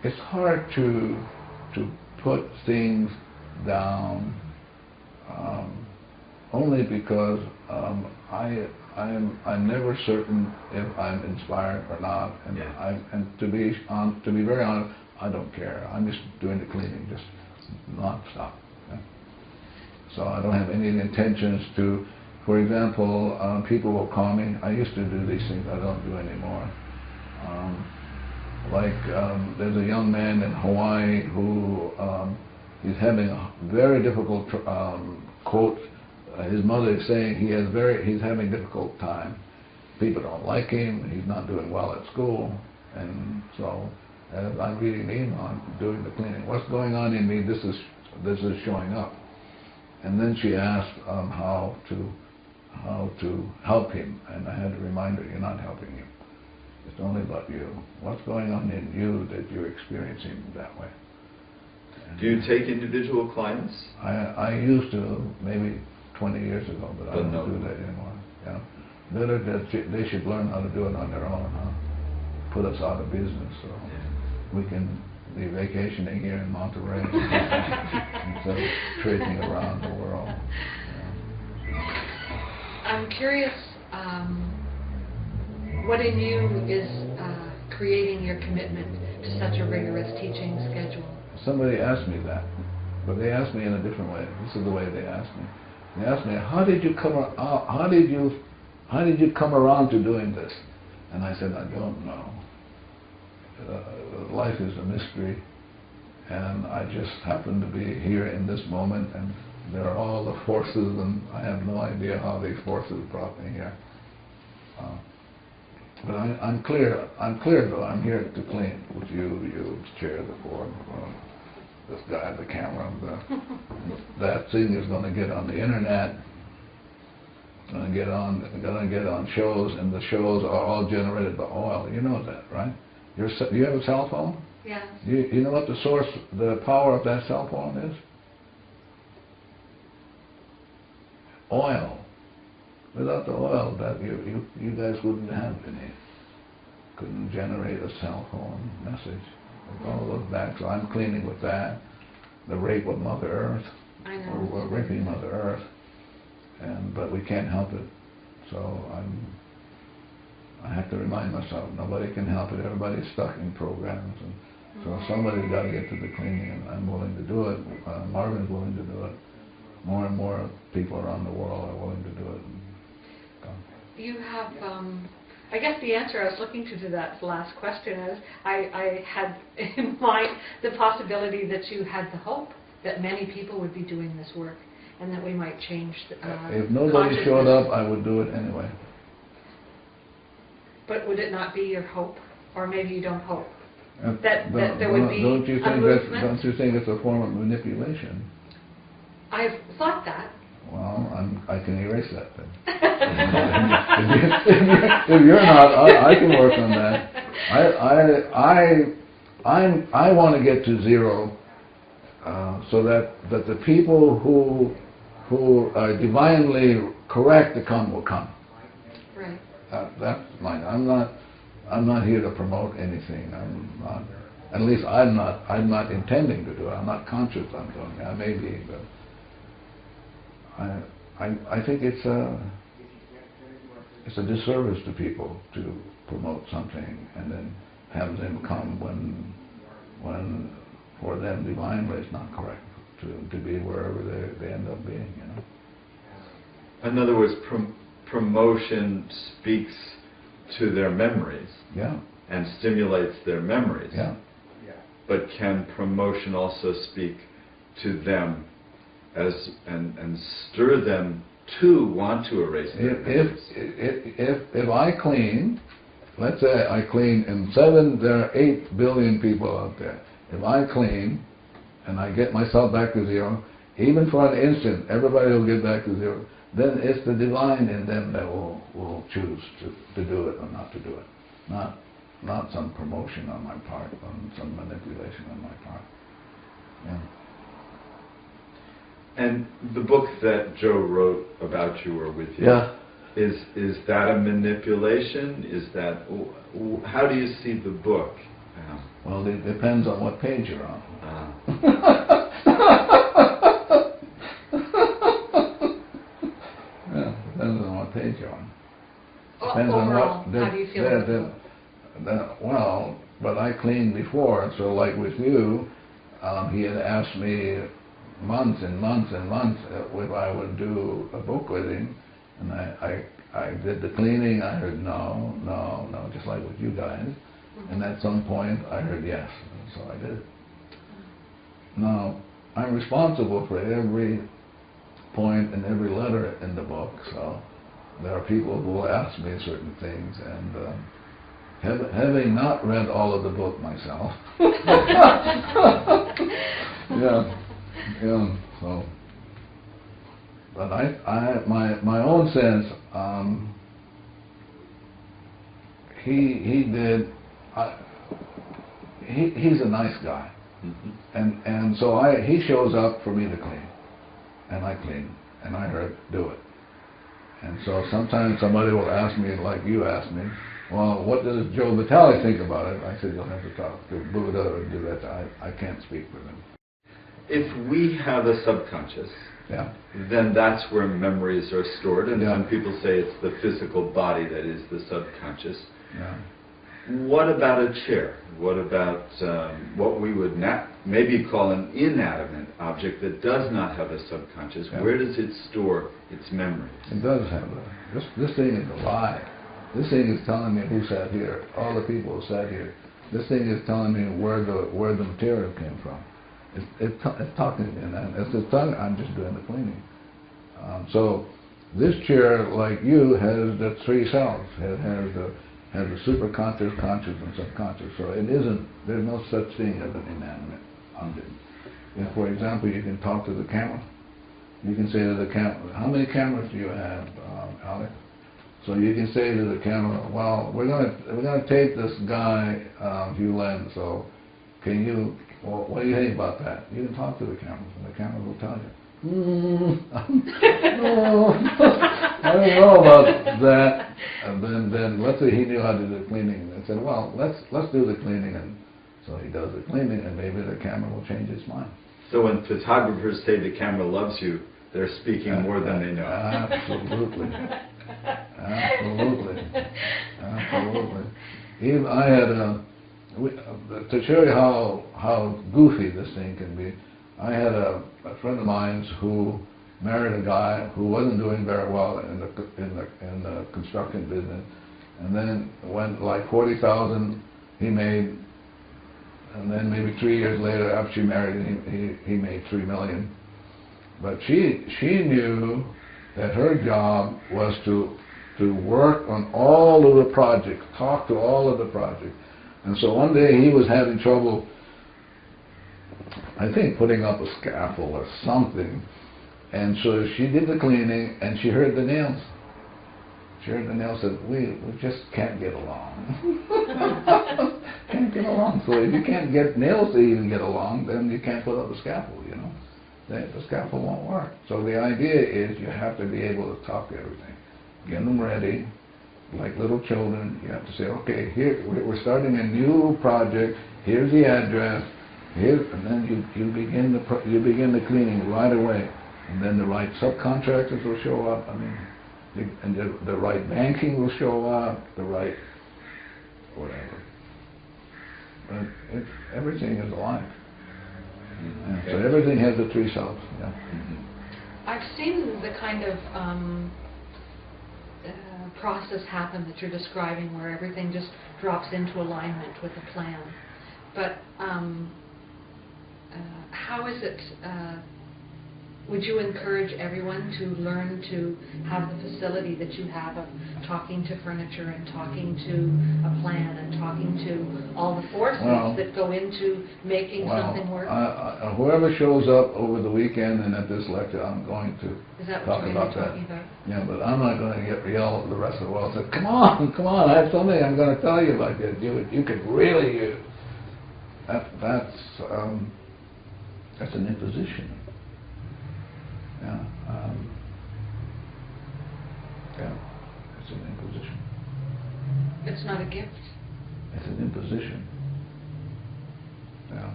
Speaker 2: It's hard to put things down, only because I'm never certain if I'm inspired or not, and
Speaker 3: yeah.
Speaker 2: and to be very honest, I don't care. I'm just doing the cleaning, just non-stop. Yeah. So I don't have any intentions to. For example, people will call me. I used to do these things. I don't do anymore. There's a young man in Hawaii who he's having a very difficult quote. His mother is saying he's having a difficult time. People don't like him. He's not doing well at school, and so as I'm reading the email, I'm doing the cleaning. What's going on in me? This is showing up. And then she asked how to help him, and I had to remind her, you're not helping him. It's only about you. What's going on in you that you're experiencing that way? And
Speaker 3: do you take individual clients?
Speaker 2: I used to, maybe 20 years ago, but I don't do that anymore. Yeah. Better that they should learn how to do it on their own, huh? Put us out of business, so we can be vacationing here in Monterey instead of trading around the world. Yeah.
Speaker 1: I'm curious, what in you is creating your commitment to such a rigorous teaching schedule?
Speaker 2: Somebody asked me that, but they asked me in a different way. This is the way they asked me. They asked me, how did you come around to doing this? And I said, I don't know. Life is a mystery, and I just happen to be here in this moment, and there are all the forces, and I have no idea how these forces brought me here. But I'm clear though. I'm here to clean with you, chair, the board, this guy, the camera. That thing is going to get on the internet, gonna get on shows, and the shows are all generated by oil. You know that, right? You have a cell phone?
Speaker 1: Yes.
Speaker 2: You know what the source, the power of that cell phone is? Oil. Without the oil, that you guys wouldn't have any. Couldn't generate a cell phone message. It all goes back. So I'm cleaning with that. The rape of Mother Earth.
Speaker 1: I know.
Speaker 2: We're raping Mother Earth, but we can't help it. So I have to remind myself, nobody can help it. Everybody's stuck in programs, and so somebody's got to get to the cleaning, and I'm willing to do it. Marvin's willing to do it. More and more people around the world are willing to do it.
Speaker 1: You have, I guess the answer I was looking to that last question is, I had in mind the possibility that you had the hope that many people would be doing this work, and that we might change
Speaker 2: if nobody showed up, I would do it anyway.
Speaker 1: But would it not be your hope? Or maybe you don't hope?
Speaker 2: That
Speaker 1: there would be
Speaker 2: don't you
Speaker 1: a
Speaker 2: think
Speaker 1: movement?
Speaker 2: Don't you think it's a form of manipulation?
Speaker 1: I've thought that.
Speaker 2: Well, I can erase that then. if you're not, I can work on that. I want to get to zero, so that the people who are divinely correct to come will come.
Speaker 1: Right.
Speaker 2: That's mine. I'm not here to promote anything. I'm not. At least I'm not intending to do it. I'm not conscious I'm doing it. I may be, but I think it's a disservice to people to promote something and then have them come when for them divinely is not correct to be wherever they end up being. You know.
Speaker 3: In other words, promotion speaks to their memories.
Speaker 2: Yeah.
Speaker 3: And stimulates their memories.
Speaker 2: Yeah.
Speaker 3: But can promotion also speak to them and stir them to want to erase their memories?
Speaker 2: If I clean, let's say I clean, there are 8 billion people out there. If I clean and I get myself back to zero, even for an instant, everybody will get back to zero. Then it's the divine in them that will choose to do it or not to do it. Not some promotion on my part, some manipulation on my part. Yeah.
Speaker 3: And the book that Joe wrote about you or with you,
Speaker 2: yeah.
Speaker 3: is that a manipulation? Is that, how do you see the book?
Speaker 2: Well, it depends on what page you're on. Yeah, depends on what page you're on. Depends
Speaker 1: overall,
Speaker 2: on what.
Speaker 1: how do you feel about the book?
Speaker 2: Well, but I cleaned before, and so like with you, he had asked me months and months and months if I would do a book with him, and I did the cleaning. I heard no, just like with you guys, and at some point I heard yes, and so I did it. Now I'm responsible for every point and every letter in the book, so there are people who will ask me certain things, and having not read all of the book myself, so, but my own sense, he's a nice guy, and so he shows up for me to clean, and I clean, and I heard do it. And so sometimes somebody will ask me, like you asked me, well, what does Joe Vitale think about it? I said, you'll have to talk to Buddha and do that. I can't speak for them.
Speaker 3: If we have a subconscious,
Speaker 2: yeah,
Speaker 3: then that's where memories are stored. And
Speaker 2: yeah.
Speaker 3: some people say it's the physical body that is the subconscious.
Speaker 2: Yeah.
Speaker 3: What about a chair? What about what we would maybe call an inanimate object that does not have a subconscious?
Speaker 2: Yeah.
Speaker 3: Where does it store its memories?
Speaker 2: It does have this thing is alive. This thing is telling me who sat here, all the people who sat here. This thing is telling me where the material came from. It's talking to me, and it's telling. I'm just doing the cleaning. So this chair, like you, has the 3 cells. It has the superconscious, conscious, and subconscious. So it isn't. There's no such thing as an inanimate object. If, for example, you can talk to the camera. You can say to the camera, how many cameras do you have? Alex. So you can say to the camera, well, we're gonna tape this guy, Hew Len. So can you? Well, what do you think about that? You can talk to the camera, and the camera will tell you. No, I don't know about that. And then let's say he knew how to do the cleaning. And said, well, let's do the cleaning, and so he does the cleaning, and maybe the camera will change its mind.
Speaker 3: So when photographers say the camera loves you, they're speaking more than they know.
Speaker 2: Absolutely. Absolutely. Absolutely. Even I had to show you how goofy this thing can be, I had a friend of mine who married a guy who wasn't doing very well in the construction business, and then when like 40,000 he made, and then maybe 3 years later after she married him, he made 3 million. But she knew that her job was to work on all of the projects, talk to all of the projects. And so one day he was having trouble, I think, putting up a scaffold or something. And so she did the cleaning, and she heard the nails. She heard the nails, said, we just can't get along. Can't get along. So if you can't get nails to even get along, then you can't put up a scaffold, you know. The scaffold won't work. So the idea is you have to be able to talk to everything. Get them ready. Like little children, you have to say, okay, here we're starting a new project. Here's the address. And then you begin the cleaning right away, and then the right subcontractors will show up. I mean, and the right banking will show up. The right whatever. But everything is alive. Yeah, so everything has the three selves. Yeah.
Speaker 1: I've seen the kind of process happen that you're describing, where everything just drops into alignment with a plan. But how is it, would you encourage everyone to learn to have the facility that you have of talking to furniture and talking to a plan and talking to all the forces that go into making something work?
Speaker 2: Whoever shows up over the weekend and at this lecture, I'm going to talk about that. Yeah, but I'm not going to yell at the rest of the world and say, come on, I have something I'm going to tell you about this. You could really use. That's an imposition. Yeah, it's an imposition.
Speaker 1: It's not a gift.
Speaker 2: It's an imposition. Yeah.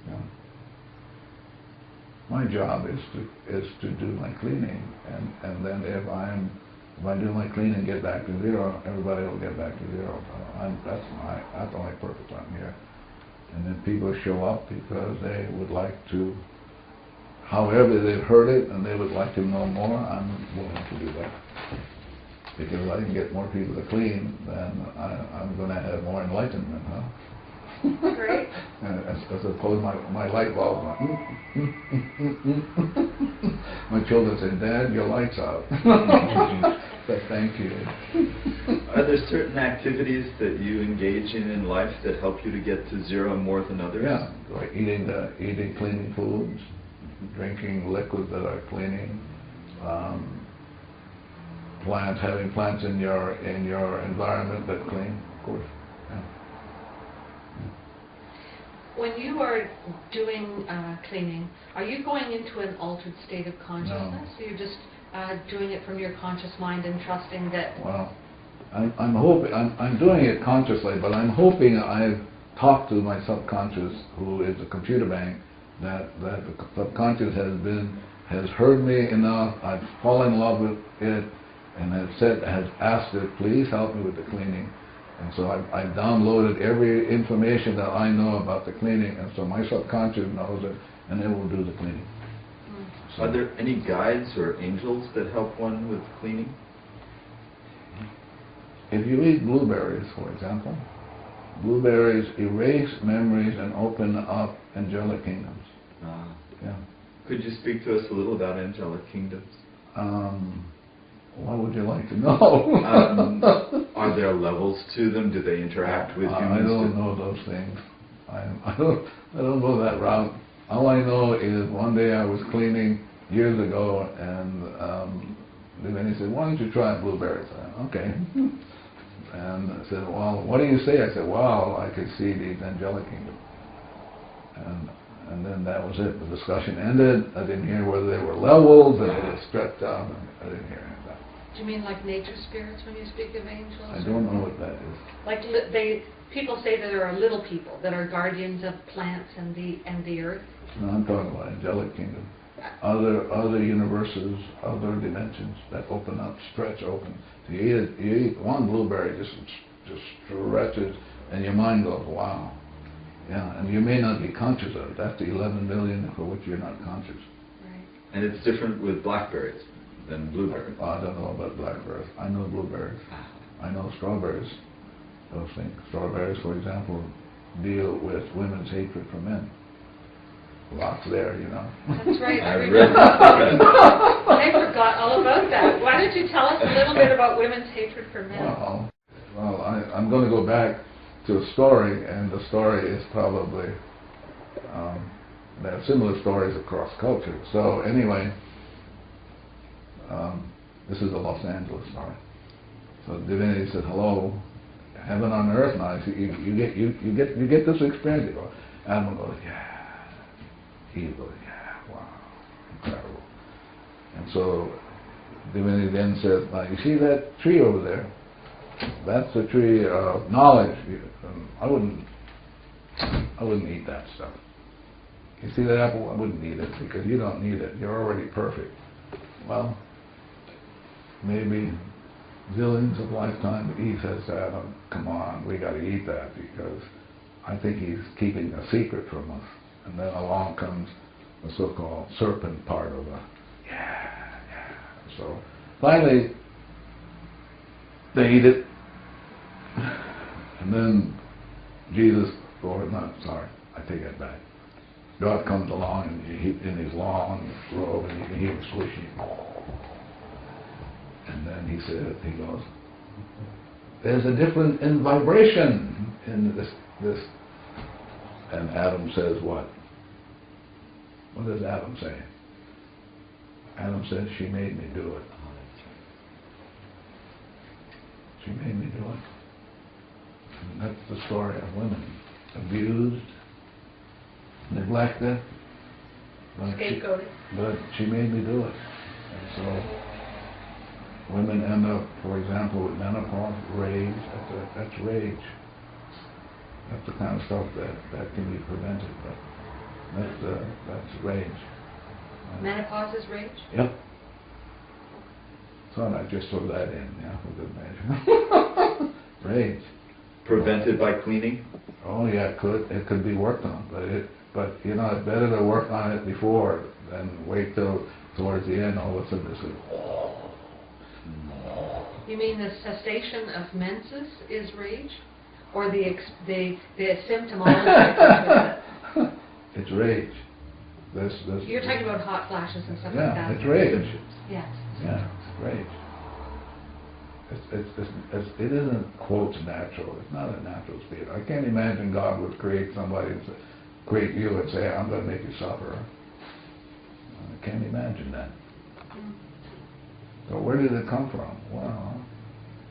Speaker 2: Yeah. My job is to do my cleaning, and then if I do my cleaning, get back to zero, everybody will get back to zero. That's the only purpose I'm here. And then people show up because they would like to, however they've heard it, and they would like to know more. I'm willing to do that. Because if I can get more people to clean, then I'm going to have more enlightenment, huh?
Speaker 1: Great.
Speaker 2: As opposed my light bulb went, My children say, Dad, your light's out. But thank you.
Speaker 3: Are there certain activities that you engage in life that help you to get to zero more than others?
Speaker 2: Yeah, like eating cleaning foods, drinking liquids that are cleaning, having plants in your environment that clean, of course. Yeah.
Speaker 1: When you are doing cleaning, are you going into an altered state of consciousness? No. Or you're just doing it from your conscious mind and trusting that?
Speaker 2: Well, I'm hoping I'm doing it consciously, but I'm hoping I've talked to my subconscious, who is a computer bank, that the subconscious has heard me enough. I've fallen in love with it, and has asked it, please help me with the cleaning. And so I've downloaded every information that I know about the cleaning, and so my subconscious knows it, and it will do the cleaning. So,
Speaker 3: are there any guides or angels that help one with cleaning?
Speaker 2: If you eat blueberries, for example, blueberries erase memories and open up angelic kingdoms. Yeah.
Speaker 3: Could you speak to us a little about angelic kingdoms?
Speaker 2: What would you like to know?
Speaker 3: Are there levels to them? Do they interact with humans?
Speaker 2: I don't know those things. I don't know that route. All I know is one day I was cleaning years ago, and And he said, why don't you try blueberries? I said, okay. And I said, well, what do you say? I said, well, I could see the angelic kingdom. And then that was it. The discussion ended. I didn't hear whether they were levels, or they were stretched out. I didn't hear any of that.
Speaker 1: Do you mean like nature spirits when you speak of angels?
Speaker 2: I don't know what that is.
Speaker 1: Like people say that there are little people that are guardians of plants and the earth.
Speaker 2: No, I'm talking about angelic kingdom. Other universes, other dimensions that open up, stretch open. So you eat one blueberry, just stretches, and your mind goes, wow. Yeah, and you may not be conscious of it. That's the 11 million for which you're not conscious.
Speaker 1: Right.
Speaker 3: And it's different with blackberries than blueberries.
Speaker 2: I don't know about blackberries. I know blueberries. I know strawberries. Those things. Strawberries, for example, deal with women's hatred for men. Lots there, you know.
Speaker 1: That's right.
Speaker 3: I read that.
Speaker 1: I forgot all about that. Why don't you tell us a little bit about women's hatred for men?
Speaker 2: Well, I'm going to go back to a story, and the story is probably, there are similar stories across culture. So anyway, this is a Los Angeles story. So divinity said, hello, heaven on earth now. You get this experience. You go, Adam goes, yeah. He goes, yeah, wow, incredible. And so divinity then says, now you see that tree over there? That's the tree of knowledge. I wouldn't eat that stuff. You see that apple? I wouldn't eat it because you don't need it. You're already perfect. Well, maybe zillions of lifetimes Eve says to Adam, come on, we got to eat that because I think he's keeping a secret from us. And then along comes the so-called serpent part of the, yeah. So finally, they eat it. And then Jesus, I take that back. God comes along and in his long robe, and you can hear him squishing. And then he goes, there's a difference in vibration in this. And Adam says what? What does Adam say? Adam says, she made me do it. She made me do it. And that's the story of women. Abused, neglected,
Speaker 1: Scapegoated.
Speaker 2: but she made me do it. And so women end up, for example, with menopause, rage. That's rage. That's the kind of stuff that can be prevented. But that's rage.
Speaker 1: Menopause is rage?
Speaker 2: Yep. Thought I'd just throw that in, yeah, for good measure. Rage.
Speaker 3: Prevented by cleaning?
Speaker 2: Oh yeah, it could be worked on, but you know, it's better to work on it before than wait till towards the end. All of a sudden, this is.
Speaker 1: You mean the cessation of menses is rage, or the symptomology?
Speaker 2: It's rage. This.
Speaker 1: You're talking about hot flashes and stuff like
Speaker 2: Yeah,
Speaker 1: that.
Speaker 2: it's rage.
Speaker 1: Yes.
Speaker 2: Yeah, it's rage. It isn't, quotes, natural. It's not a natural state. I can't imagine God would create somebody, create you and say, I'm going to make you suffer. I can't imagine that. So where did it come from? Well,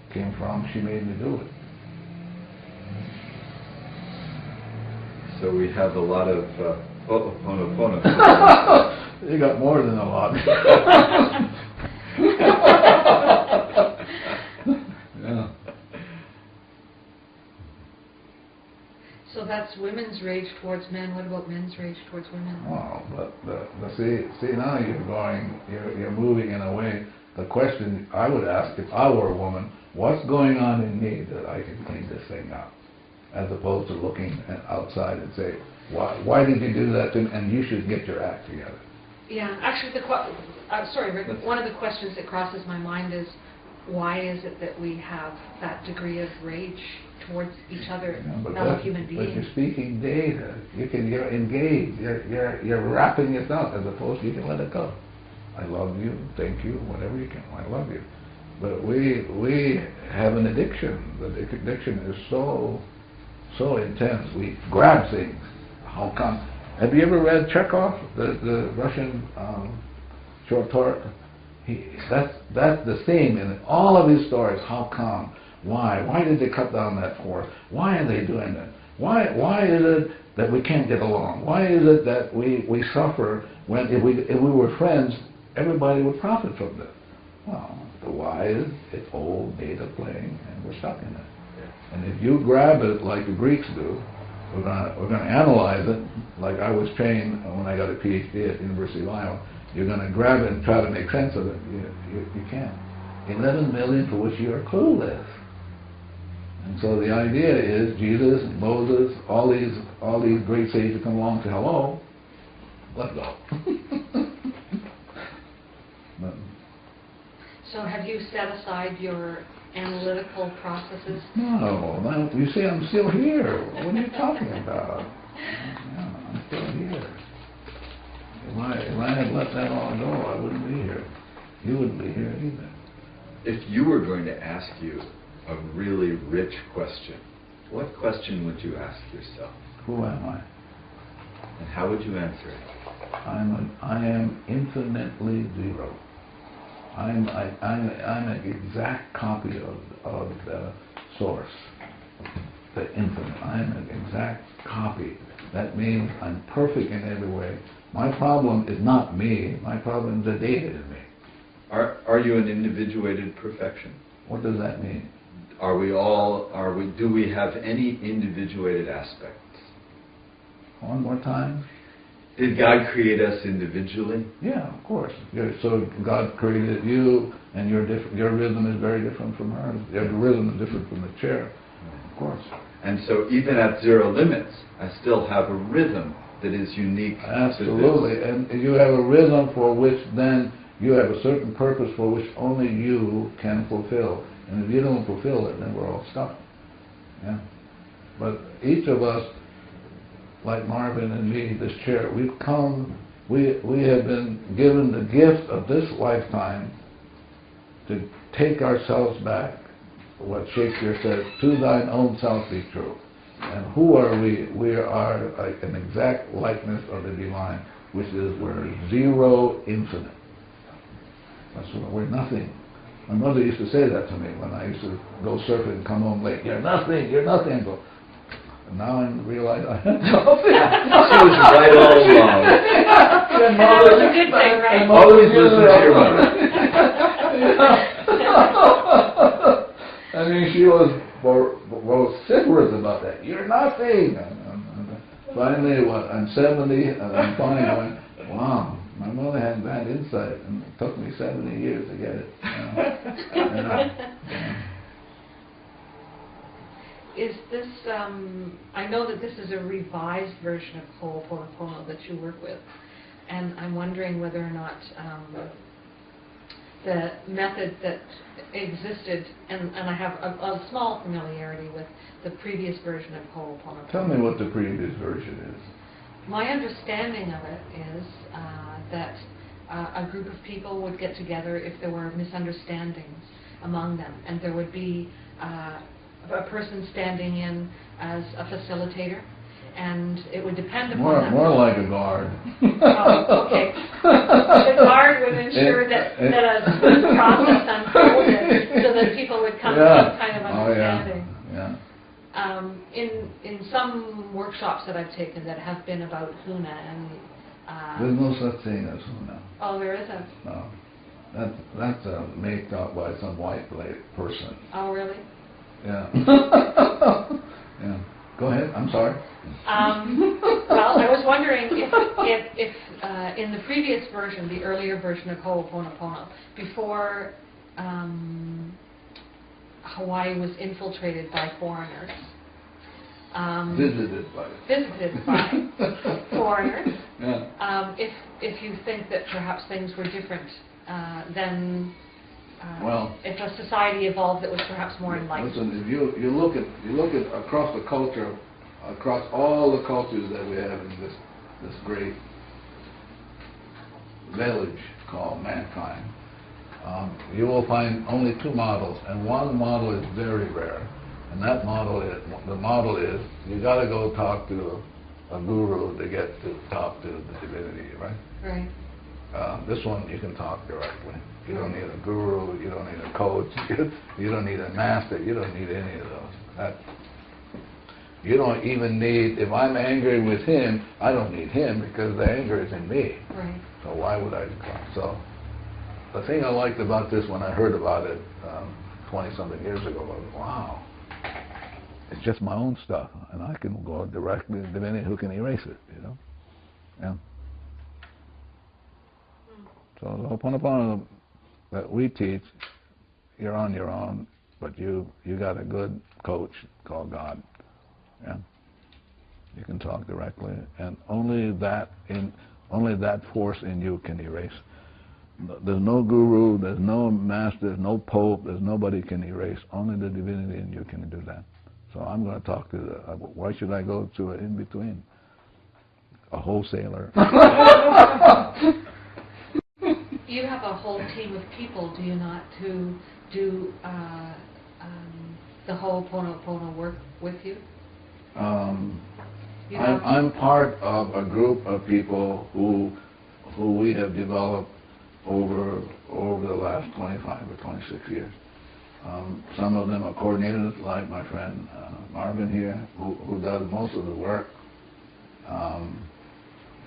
Speaker 2: it came from, she made me do it.
Speaker 3: So we have a lot of Ho'oponopono.
Speaker 2: You got more than a lot. Yeah.
Speaker 1: So that's women's rage towards men. What about men's rage towards women?
Speaker 2: Oh, but see now you're moving in a way. The question I would ask if I were a woman, what's going on in me that I can clean this thing up? As opposed to looking outside and say, why did you do that to me? And you should get your act together.
Speaker 1: Yeah, actually, sorry, Rick. One of the questions that crosses my mind is, why is it that we have that degree of rage towards each other, fellow human beings?
Speaker 2: But you're speaking data. You're engaged. You're wrapping it up as opposed to you can let it go. I love you. Thank you. Whatever you can. I love you. But we have an addiction. The addiction is so intense. We grab things. How come? Have you ever read Chekhov, the Russian short poet? That's the theme in all of his stories. How come? Why? Why did they cut down that forest? Why are they doing that? Why is it that we can't get along? Why is it that we suffer when if we were friends, everybody would profit from this? Well, the why is it's old data playing, and we're stuck in it. And if you grab it like the Greeks do, we're gonna analyze it like I was trained when I got a PhD at the University of Iowa. You're gonna grab it and try to make sense of it. You can't. 11 million for which you are clueless. And so the idea is Jesus, Moses, all these great sages come along and say, hello, let's go.
Speaker 1: So have you set aside your analytical processes?
Speaker 2: No, you see, I'm still here. What are you talking about? Yeah, I'm still here. If I had let that all go, I wouldn't be here. You wouldn't be here either.
Speaker 3: If you were going to ask you a really rich question, what question would you ask yourself?
Speaker 2: Who am I?
Speaker 3: And how would you answer it?
Speaker 2: I am infinitely zero. I'm an exact copy of the source, the infinite. I'm an exact copy. That means I'm perfect in every way. My problem is not me. My problem is the data in me.
Speaker 3: Are you an individuated perfection?
Speaker 2: What does that mean?
Speaker 3: Do we have any individuated aspects?
Speaker 2: One more time.
Speaker 3: Did God create us individually?
Speaker 2: Yeah, of course. So God created you, and your rhythm is very different from hers. Your rhythm is different from the chair, of course.
Speaker 3: And so even at zero limits, I still have a rhythm that is unique.
Speaker 2: Absolutely, and you have a rhythm for which then you have a certain purpose for which only you can fulfill. And if you don't fulfill it, then we're all stuck. Yeah. But each of us, like Marvin and me, this chair, we have been given the gift of this lifetime to take ourselves back. What Shakespeare says, to thine own self be true. And who are we? We are like an exact likeness of the divine, which is we're zero infinite. That's what we're nothing. My mother used to say that to me when I used to go surfing and come home late. You're nothing, you're nothing. I go, and now I realize I am nothing.
Speaker 3: She was right all along.
Speaker 1: And that was a good thing, right?
Speaker 3: Always listen to your mother.
Speaker 2: I mean, she was vociferous about that. You're nothing. Finally, I'm 70, and I'm finally going, wow, my mother had that insight, and it took me 70 years to get it.
Speaker 1: Is this, I know that this is a revised version of Ho'oponopono that you work with, and I'm wondering whether or not the method that existed, and I have a small familiarity with the previous version of Ho'oponopono.
Speaker 2: Tell me what the previous version is.
Speaker 1: My understanding of it is that a group of people would get together if there were misunderstandings among them, and there would be a person standing in as a facilitator, and it would depend upon them.
Speaker 2: More like a guard.
Speaker 1: Oh, okay. The guard would ensure that a smooth process unfolded so that people would come to some kind of understanding.
Speaker 2: Yeah.
Speaker 1: In some workshops that I've taken that have been about Huna and
Speaker 2: there's no such thing as Huna.
Speaker 1: Oh, there isn't?
Speaker 2: No. That's made up by some white person.
Speaker 1: Oh, really?
Speaker 2: Yeah. Yeah. Go ahead. I'm sorry.
Speaker 1: Well, I was wondering if in the previous version, the earlier version of Ho'oponopono, before Hawaii was infiltrated by foreigners.
Speaker 2: Visited by
Speaker 1: foreigners.
Speaker 2: Yeah.
Speaker 1: If you think that perhaps things were different, then if a society evolved that was perhaps more enlightened.
Speaker 2: Listen, if you look at across the culture, across all the cultures that we have in this great village called mankind, you will find only two models, and one model is very rare, and that model is you got to go talk to a guru to get to talk to the divinity, right?
Speaker 1: Right.
Speaker 2: This one you can talk directly. You don't need a guru, you don't need a coach, you don't need a master, you don't need any of those. You don't even need, if I'm angry with him, I don't need him because the anger is in me.
Speaker 1: Right.
Speaker 2: So why would I? So the thing I liked about this when I heard about it 20-something years ago was, wow, it's just my own stuff, and I can go directly to divinity who can erase it, you know? Yeah. So the Ho'oponopono that we teach, you're on your own, but you got a good coach called God. Yeah. You can talk directly, and only that force in you can erase. There's no guru, there's no master, there's no pope, there's nobody can erase. Only the divinity in you can do that. So I'm going to talk to why should I go to an in-between? A wholesaler.
Speaker 1: You have a whole team of people, do you not, who do the Ho'oponopono work with you?
Speaker 2: I'm part of a group of people who we have developed over the last 25 or 26 years. Some of them are coordinators, like my friend Marvin here, who does most of the work.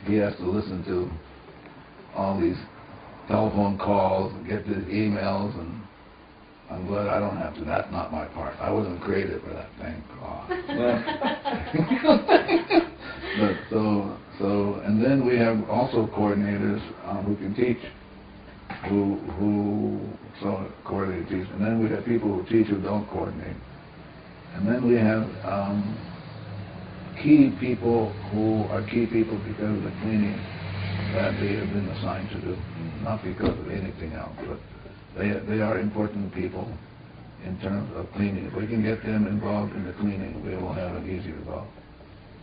Speaker 2: He has to listen to all these telephone calls and get these emails, and I'm glad I don't have to. That's not my part. I wasn't created for that, thank God. But and then we have also coordinators who can teach, who coordinate teach, and then we have people who teach who don't coordinate, and then we have key people who are key people because of the cleaning that they have been assigned to do, not because of anything else, but they are important people in terms of cleaning. If we can get them involved in the cleaning, we will have an easy result.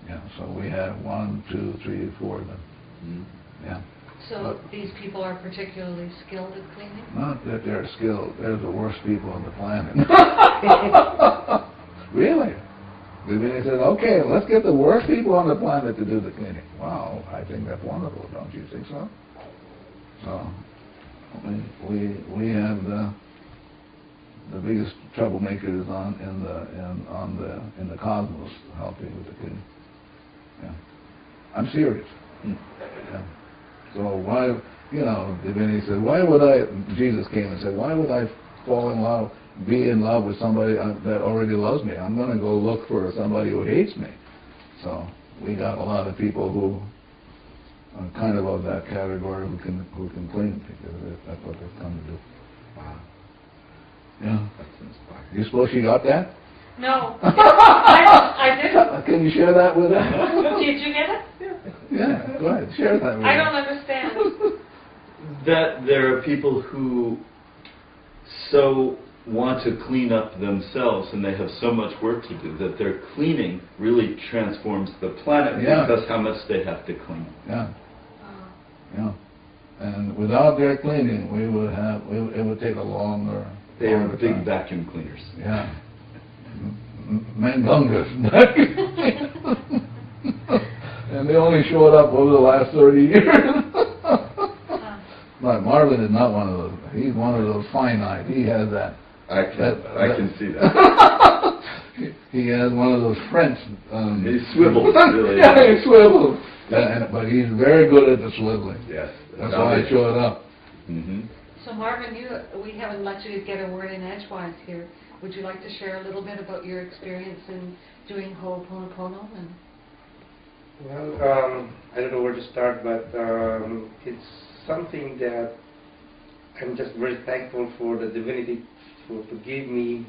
Speaker 2: Yeah, so we have 1, 2, 3, 4 of them. Yeah.
Speaker 1: So these people are particularly skilled at cleaning?
Speaker 2: Not that they're skilled. They're the worst people on the planet. Really? They said, okay, let's get the worst people on the planet to do the cleaning. Wow, I think that's wonderful. Don't you think so? So we have the biggest troublemakers in the cosmos helping with the cleaning. Yeah, I'm serious. Yeah. So why, Divinity said, why would Jesus came and said, why would I fall in love, be in love with somebody that already loves me? I'm going to go look for somebody who hates me. So we got a lot of people who are kind of that category who can clean, because that's what they've come to do. Wow. Yeah. You suppose she got that?
Speaker 1: No. I didn't.
Speaker 2: Can you share that with her?
Speaker 1: Did you get it?
Speaker 2: Yeah, go ahead. Share that with her.
Speaker 1: I don't understand.
Speaker 3: That there are people who so want to clean up themselves, and they have so much work to do, that their cleaning really transforms the planet, because how much they have to clean.
Speaker 2: Yeah. Yeah. And without their cleaning, it would take a longer.
Speaker 3: They are big vacuum cleaners.
Speaker 2: Yeah. Mangungas. And they only showed up over the last 30 years. But Marvin is not one of those. He's one of those finite. He has that.
Speaker 3: I can see that.
Speaker 2: He has one of those French.
Speaker 3: He swivels, really.
Speaker 2: Yeah, he swivels. But he's very good at the swiveling.
Speaker 3: Yes.
Speaker 2: That's why he showed up.
Speaker 3: Mm-hmm.
Speaker 1: So Marvin, we haven't let you get a word in edgewise here. Would you like to share a little bit about your experience in doing Ho'oponopono?
Speaker 4: Well, I don't know where to start, but it's something that I'm just very thankful for the divinity to give me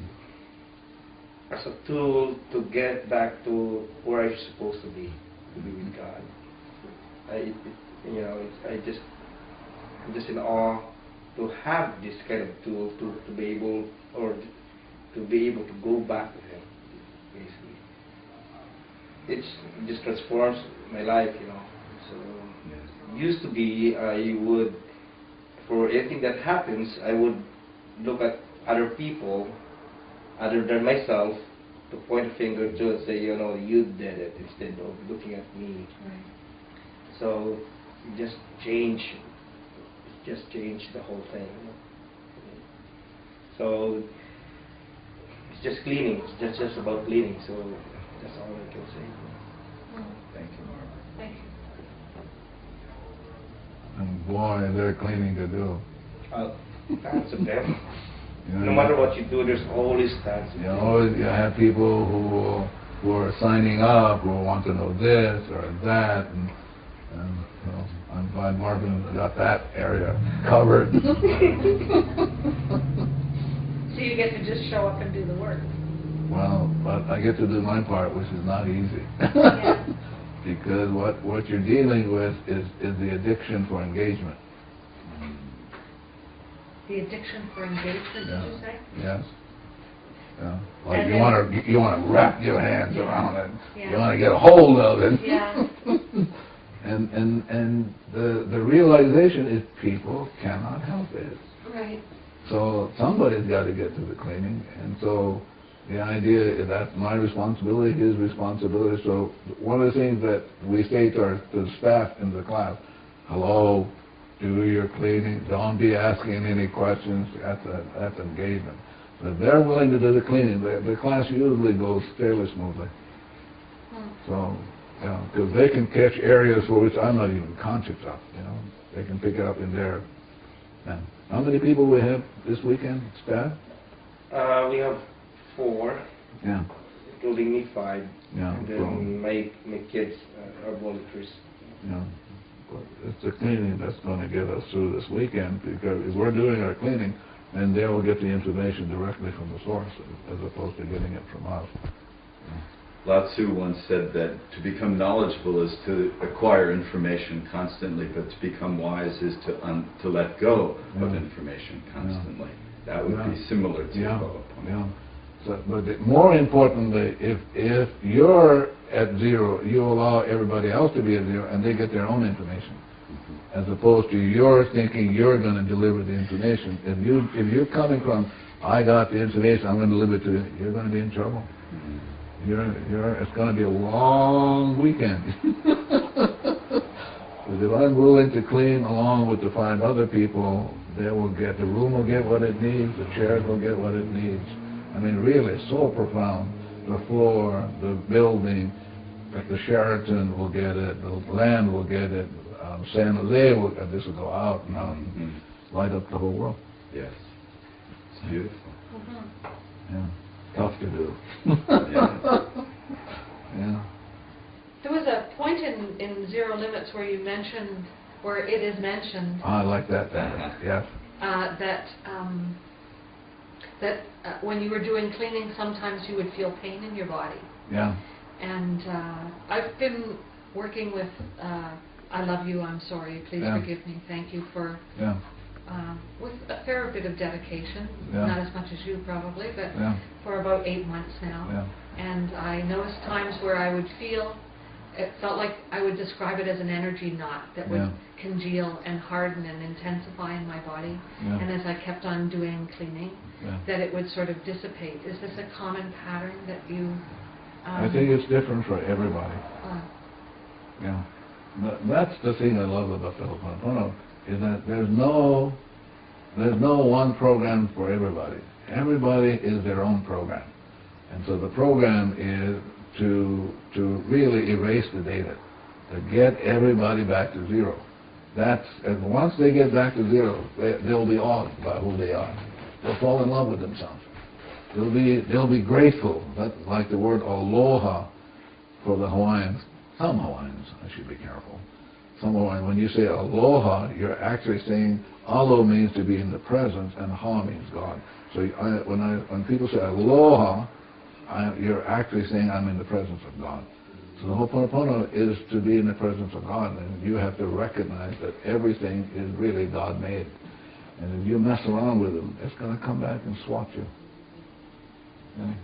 Speaker 4: as a tool to get back to where I'm supposed to be with God. I'm just in awe to have this kind of tool to be able to go back to Him, basically. It just transforms my life, So used to be, I would, for anything that happens, I would look at other people other than myself to point a finger to and say, you did it, instead of looking at me.
Speaker 1: Right.
Speaker 4: So just change just change the whole thing. So it's just cleaning. It's just about cleaning. So that's all I can say.
Speaker 3: Thank you, Mark.
Speaker 1: Thank you.
Speaker 2: And boy, is there cleaning to do.
Speaker 4: Tons of them.
Speaker 2: You know,
Speaker 4: No matter what you do, there's always tons of them.
Speaker 2: you have people who are signing up who want to know this or that, and you know, I'm glad Marvin got that area covered.
Speaker 1: So you get to just show up and do the work.
Speaker 2: Well, but I get to do my part, which is not easy.
Speaker 1: Yeah.
Speaker 2: Because what you're dealing with is the addiction for engagement.
Speaker 1: The addiction for engagement,
Speaker 2: Yeah.
Speaker 1: did you say?
Speaker 2: Yes. Yeah. Like
Speaker 1: And
Speaker 2: you want to wrap your hands around it.
Speaker 1: Yeah.
Speaker 2: You want to get a hold of it.
Speaker 1: Yeah.
Speaker 2: and the realization is people cannot help it.
Speaker 1: Right.
Speaker 2: So somebody's got to get to the cleaning, and so the idea is that's my responsibility, his responsibility. So one of the things that we say to the staff in the class, hello, do your cleaning, don't be asking any questions, that's engagement. So if they're willing to do the cleaning, the class usually goes fairly smoothly. So, yeah, because they can catch areas for which I'm not even conscious of, you know. They can pick it up in there. And how many people we have this weekend, staff?
Speaker 4: We have 4,
Speaker 2: Yeah.
Speaker 4: including me 5,
Speaker 2: Yeah.
Speaker 4: and then my kids are volunteers.
Speaker 2: Yeah. But it's the cleaning that's going to get us through this weekend, because if we're doing our cleaning, then they will get the information directly from the source as opposed to getting it from us.
Speaker 3: Lao Tzu once said that to become knowledgeable is to acquire information constantly, but to become wise is to let go of information constantly. That would be similar to Baba.
Speaker 2: Yeah. So, but more importantly, if you're at zero, you allow everybody else to be at zero, and they get their own information, as opposed to you're thinking you're going to deliver the information. If you're coming from, I got the information, I'm going to deliver it to you, you're going to be in trouble. It's going to be a long weekend. Because if I'm willing to clean along with the 5 other people, the room will get what it needs, the chairs will get what it needs. I mean, really, so profound. The floor, the building, the Sheraton will get it, the land will get it, San Jose this will go out and out and light up the whole world.
Speaker 3: Yes. It's beautiful.
Speaker 2: Yeah. Tough to do. Yeah.
Speaker 1: There was a point in Zero Limits where you mentioned, where it is mentioned,
Speaker 2: I like that. Yes.
Speaker 1: that when you were doing cleaning, sometimes you would feel pain in your body.
Speaker 2: Yeah.
Speaker 1: And I've been working with I Love You, I'm Sorry, Please Forgive Me, Thank You for, with a fair bit of dedication, not as much as you probably, but for about 8 months now.
Speaker 2: Yeah.
Speaker 1: And I noticed times where I would feel, it felt like I would describe it as an energy knot that would congeal and harden and intensify in my body.
Speaker 2: Yeah.
Speaker 1: And as I kept on doing cleaning, that it would sort of dissipate. Is this a common pattern that you...
Speaker 2: I think it's different for everybody. Yeah. That's the thing I love about the Ho'oponopono, is that there's no one program for everybody. Everybody is their own program. And so the program is to really erase the data, to get everybody back to zero. And once they get back to zero, they'll be awed by who they are. They'll fall in love with themselves. They'll be grateful. That's like the word aloha for the Hawaiians. Some Hawaiians, I should be careful. Some Hawaiians, when you say aloha, you're actually saying alo means to be in the presence, and ha means God. So when people say aloha, you're actually saying I'm in the presence of God. So the Ho'oponopono is to be in the presence of God, and you have to recognize that everything is really God-made. And if you mess around with them, it's going to come back and swat you. Okay?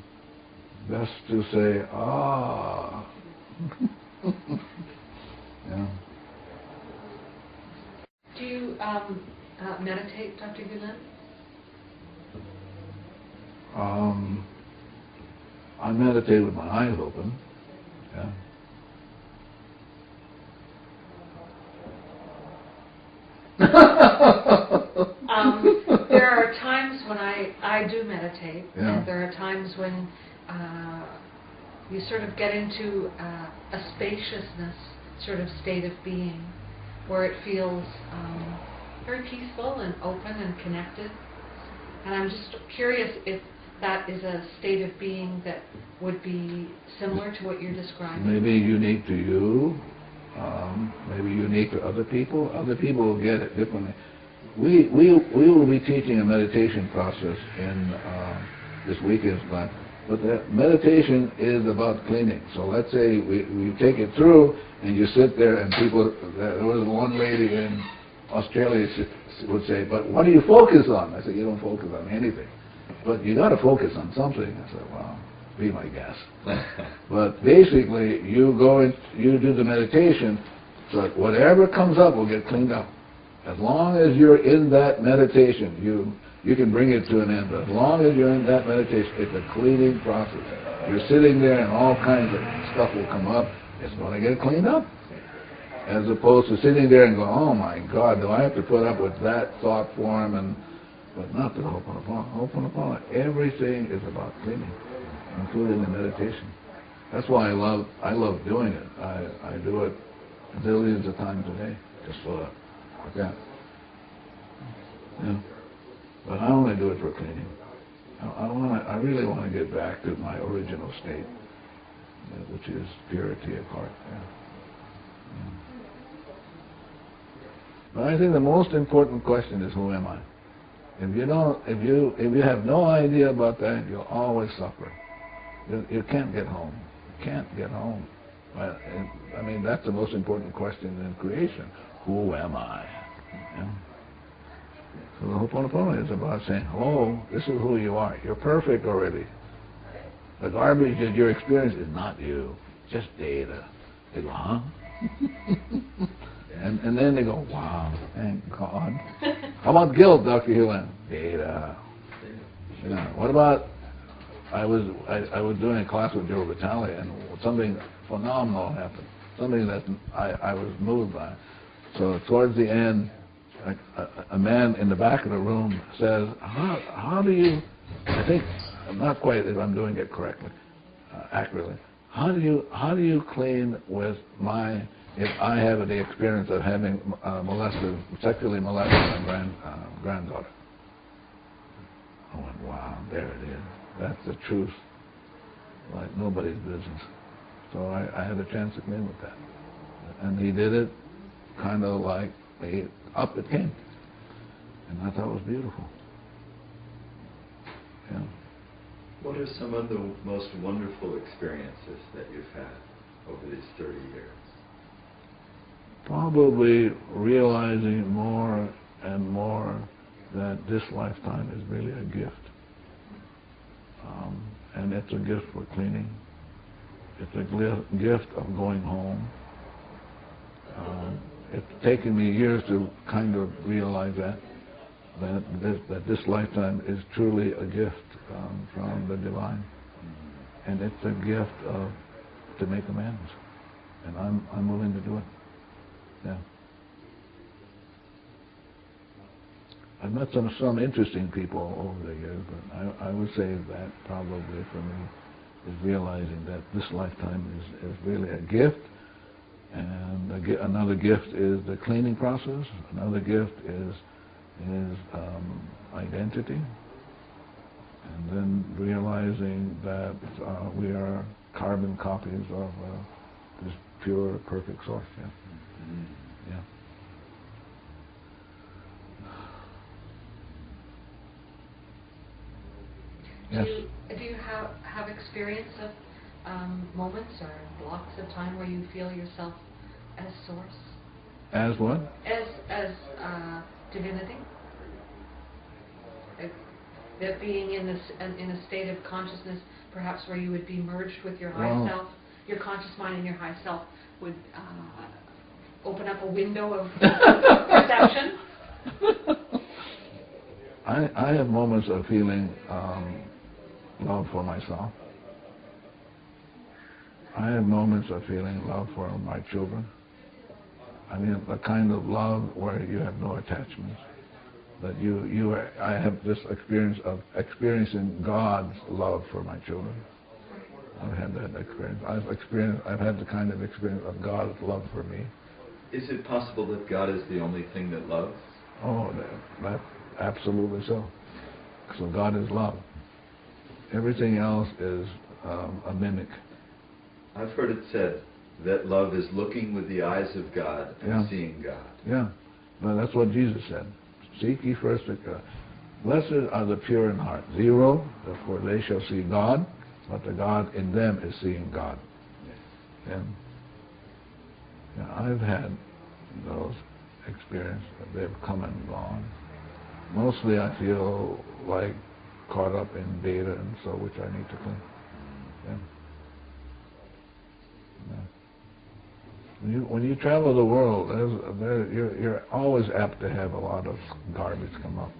Speaker 2: Best to say, ah. Yeah.
Speaker 1: Do you meditate, Dr. Hew Len?
Speaker 2: I meditate with my eyes open. Yeah.
Speaker 1: meditate,
Speaker 2: Yeah.
Speaker 1: and there are times when you sort of get into a spaciousness sort of state of being, where it feels very peaceful and open and connected. And I'm just curious if that is a state of being that would be similar to what you're describing.
Speaker 2: Maybe unique to you, maybe unique to other people. Other people will get it differently. We will be teaching a meditation process in this weekend's class, but the meditation is about cleaning. So let's say we take it through, and you sit there, and people. There was one lady in Australia would say, "But what do you focus on?" I said, "You don't focus on anything, but you got to focus on something." I said, "Well, be my guest." But basically, you go and you do the meditation, so that whatever comes up will get cleaned up. As long as you're in that meditation, you can bring it to an end. But as long as you're in that meditation, it's a cleaning process. You're sitting there, and all kinds of stuff will come up. It's going to get cleaned up. As opposed to sitting there and going, "Oh my God, do I have to put up with that thought form?" But not the Ho'oponopono. Ho'oponopono, everything is about cleaning, including the meditation. That's why I love doing it. I do it zillions of times a day, just like that. Yeah. But I only do it for cleaning. I really want to get back to my original state, which is purity of heart. Yeah. Yeah. But I think the most important question is, who am I? If you have no idea about that, you'll always suffer. You can't get home. You can't get home. I mean, that's the most important question in creation. Who am I? Yeah. So the Ho'oponopono is about saying, "Oh, this is who you are. You're perfect already. The garbage that you're experiencing is not you, just data." They go, "Huh?" and then they go, "Wow, thank God." How about guilt, Dr. Hew Len? Data. Yeah. What about? I was doing a class with Joe Vitale, and something phenomenal happened. Something that I was moved by. So towards the end, a man in the back of the room says, "How do you?" I think I'm not quite if I'm doing it correctly, accurately. How do you clean with if I have the experience of having sexually molested my granddaughter? I went, "Wow, there it is. That's the truth, like nobody's business." So I had a chance to clean with that, and he did it kind of like up it came, and I thought it was beautiful. Yeah.
Speaker 3: What are some of the most wonderful experiences that you've had over these 30 years?
Speaker 2: Probably realizing more and more that this lifetime is really a gift. And it's a gift for cleaning. It's a gift of going home. It's taken me years to kind of realize that this lifetime is truly a gift from the divine, and it's a gift to make amends, and I'm willing to do it. Yeah. I've met some interesting people over the years, but I would say that probably for me is realizing that this lifetime is really a gift. And another gift is the cleaning process. Another gift is identity. And then realizing that we are carbon copies of this pure, perfect source. Yeah. Mm-hmm. Yeah. Yes.
Speaker 1: Do you have experience of moments or blocks of time where you feel yourself as source?
Speaker 2: As what?
Speaker 1: As divinity. That being in a state of consciousness, perhaps where you would be merged with your high self, your conscious mind and your high self would open up a window of perception.
Speaker 2: I have moments of feeling love for myself. I have moments of feeling love for my children. I mean, a kind of love where you have no attachments. that I have this experience of experiencing God's love for my children. I've had that experience. I've had the kind of experience of God's love for me.
Speaker 3: Is it possible that God is the only thing that loves?
Speaker 2: Oh, that absolutely so. So God is love. Everything else is a mimic.
Speaker 3: I've heard it said that love is looking with the eyes of God and seeing God.
Speaker 2: Yeah, but that's what Jesus said. Seek ye first God. Blessed are the pure in heart. 0, therefore they shall see God, but the God in them is seeing God. And I've had those experiences. They've come and gone. Mostly I feel like caught up in data and so, which I need to clean. When you travel the world, you're always apt to have a lot of garbage come up.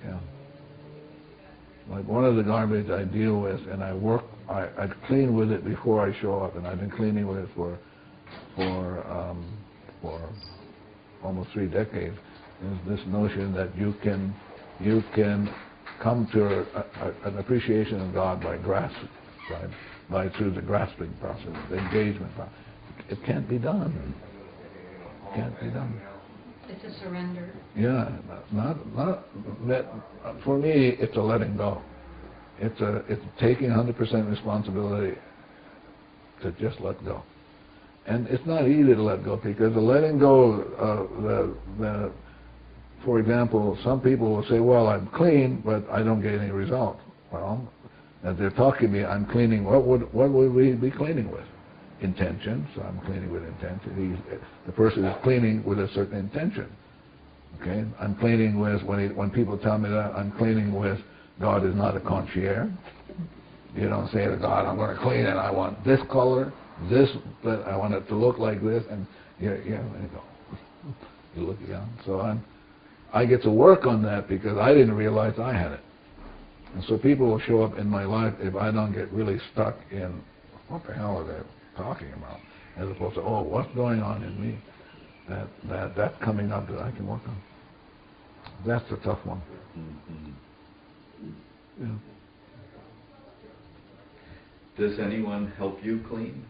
Speaker 2: Yeah. Like one of the garbage I deal with, and I clean with it before I show up, and I've been cleaning with it for almost 3 decades. Is this notion that you can come to an appreciation of God by grasping, through the grasping process, the engagement process. It can't be done. It can't be done.
Speaker 1: It's a surrender.
Speaker 2: Yeah, not that. For me, it's a letting go. It's taking 100% responsibility to just let go. And it's not easy to let go, because the letting go, for example, some people will say, well, I'm clean, but I don't get any result. Well, as they're talking to me, I'm cleaning. What would we be cleaning with? Intention. So I'm cleaning with intention. The person is cleaning with a certain intention. Okay? I'm cleaning with, when people tell me that, I'm cleaning with, God is not a concierge. You don't say to God, I'm going to clean it, I want this color, but I want it to look like this, and there you go. You look young. So I get to work on that because I didn't realize I had it. And so people will show up in my life if I don't get really stuck in what the hell are they talking about, as opposed to, oh, what's going on in me that's coming up that I can work on. That's the tough one.
Speaker 3: Mm-hmm.
Speaker 2: Yeah.
Speaker 3: Does anyone help you clean?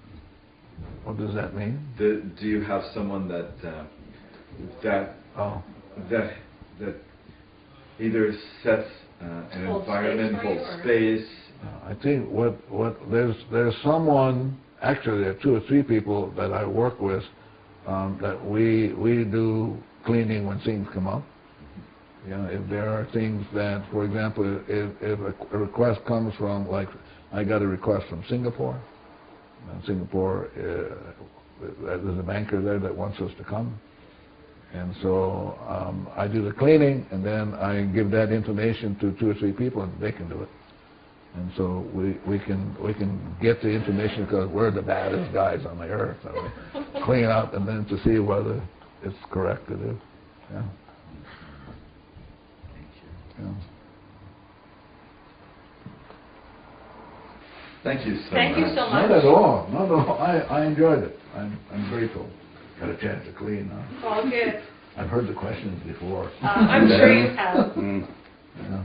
Speaker 2: What does that mean?
Speaker 3: Do you have someone that either sets an environment, holds space?
Speaker 2: I think there's someone. Actually, there are 2 or 3 people that I work with that we do cleaning when things come up. If there are things that, for example, if a request comes from, like, I got a request from Singapore. Singapore, there's a banker there that wants us to come. And so I do the cleaning, and then I give that information to 2 or 3 people, and they can do it. And so we can get the information because we're the baddest guys on the earth. And we clean up, and then to see whether it's correct to do. Yeah. Yeah.
Speaker 3: Thank you so much.
Speaker 1: Thank you so much.
Speaker 2: Not at all. Not at all. I enjoyed it. I'm grateful. Got a chance to clean now.
Speaker 1: All good.
Speaker 2: I've heard the questions before.
Speaker 1: I'm sure you have.
Speaker 2: Yeah.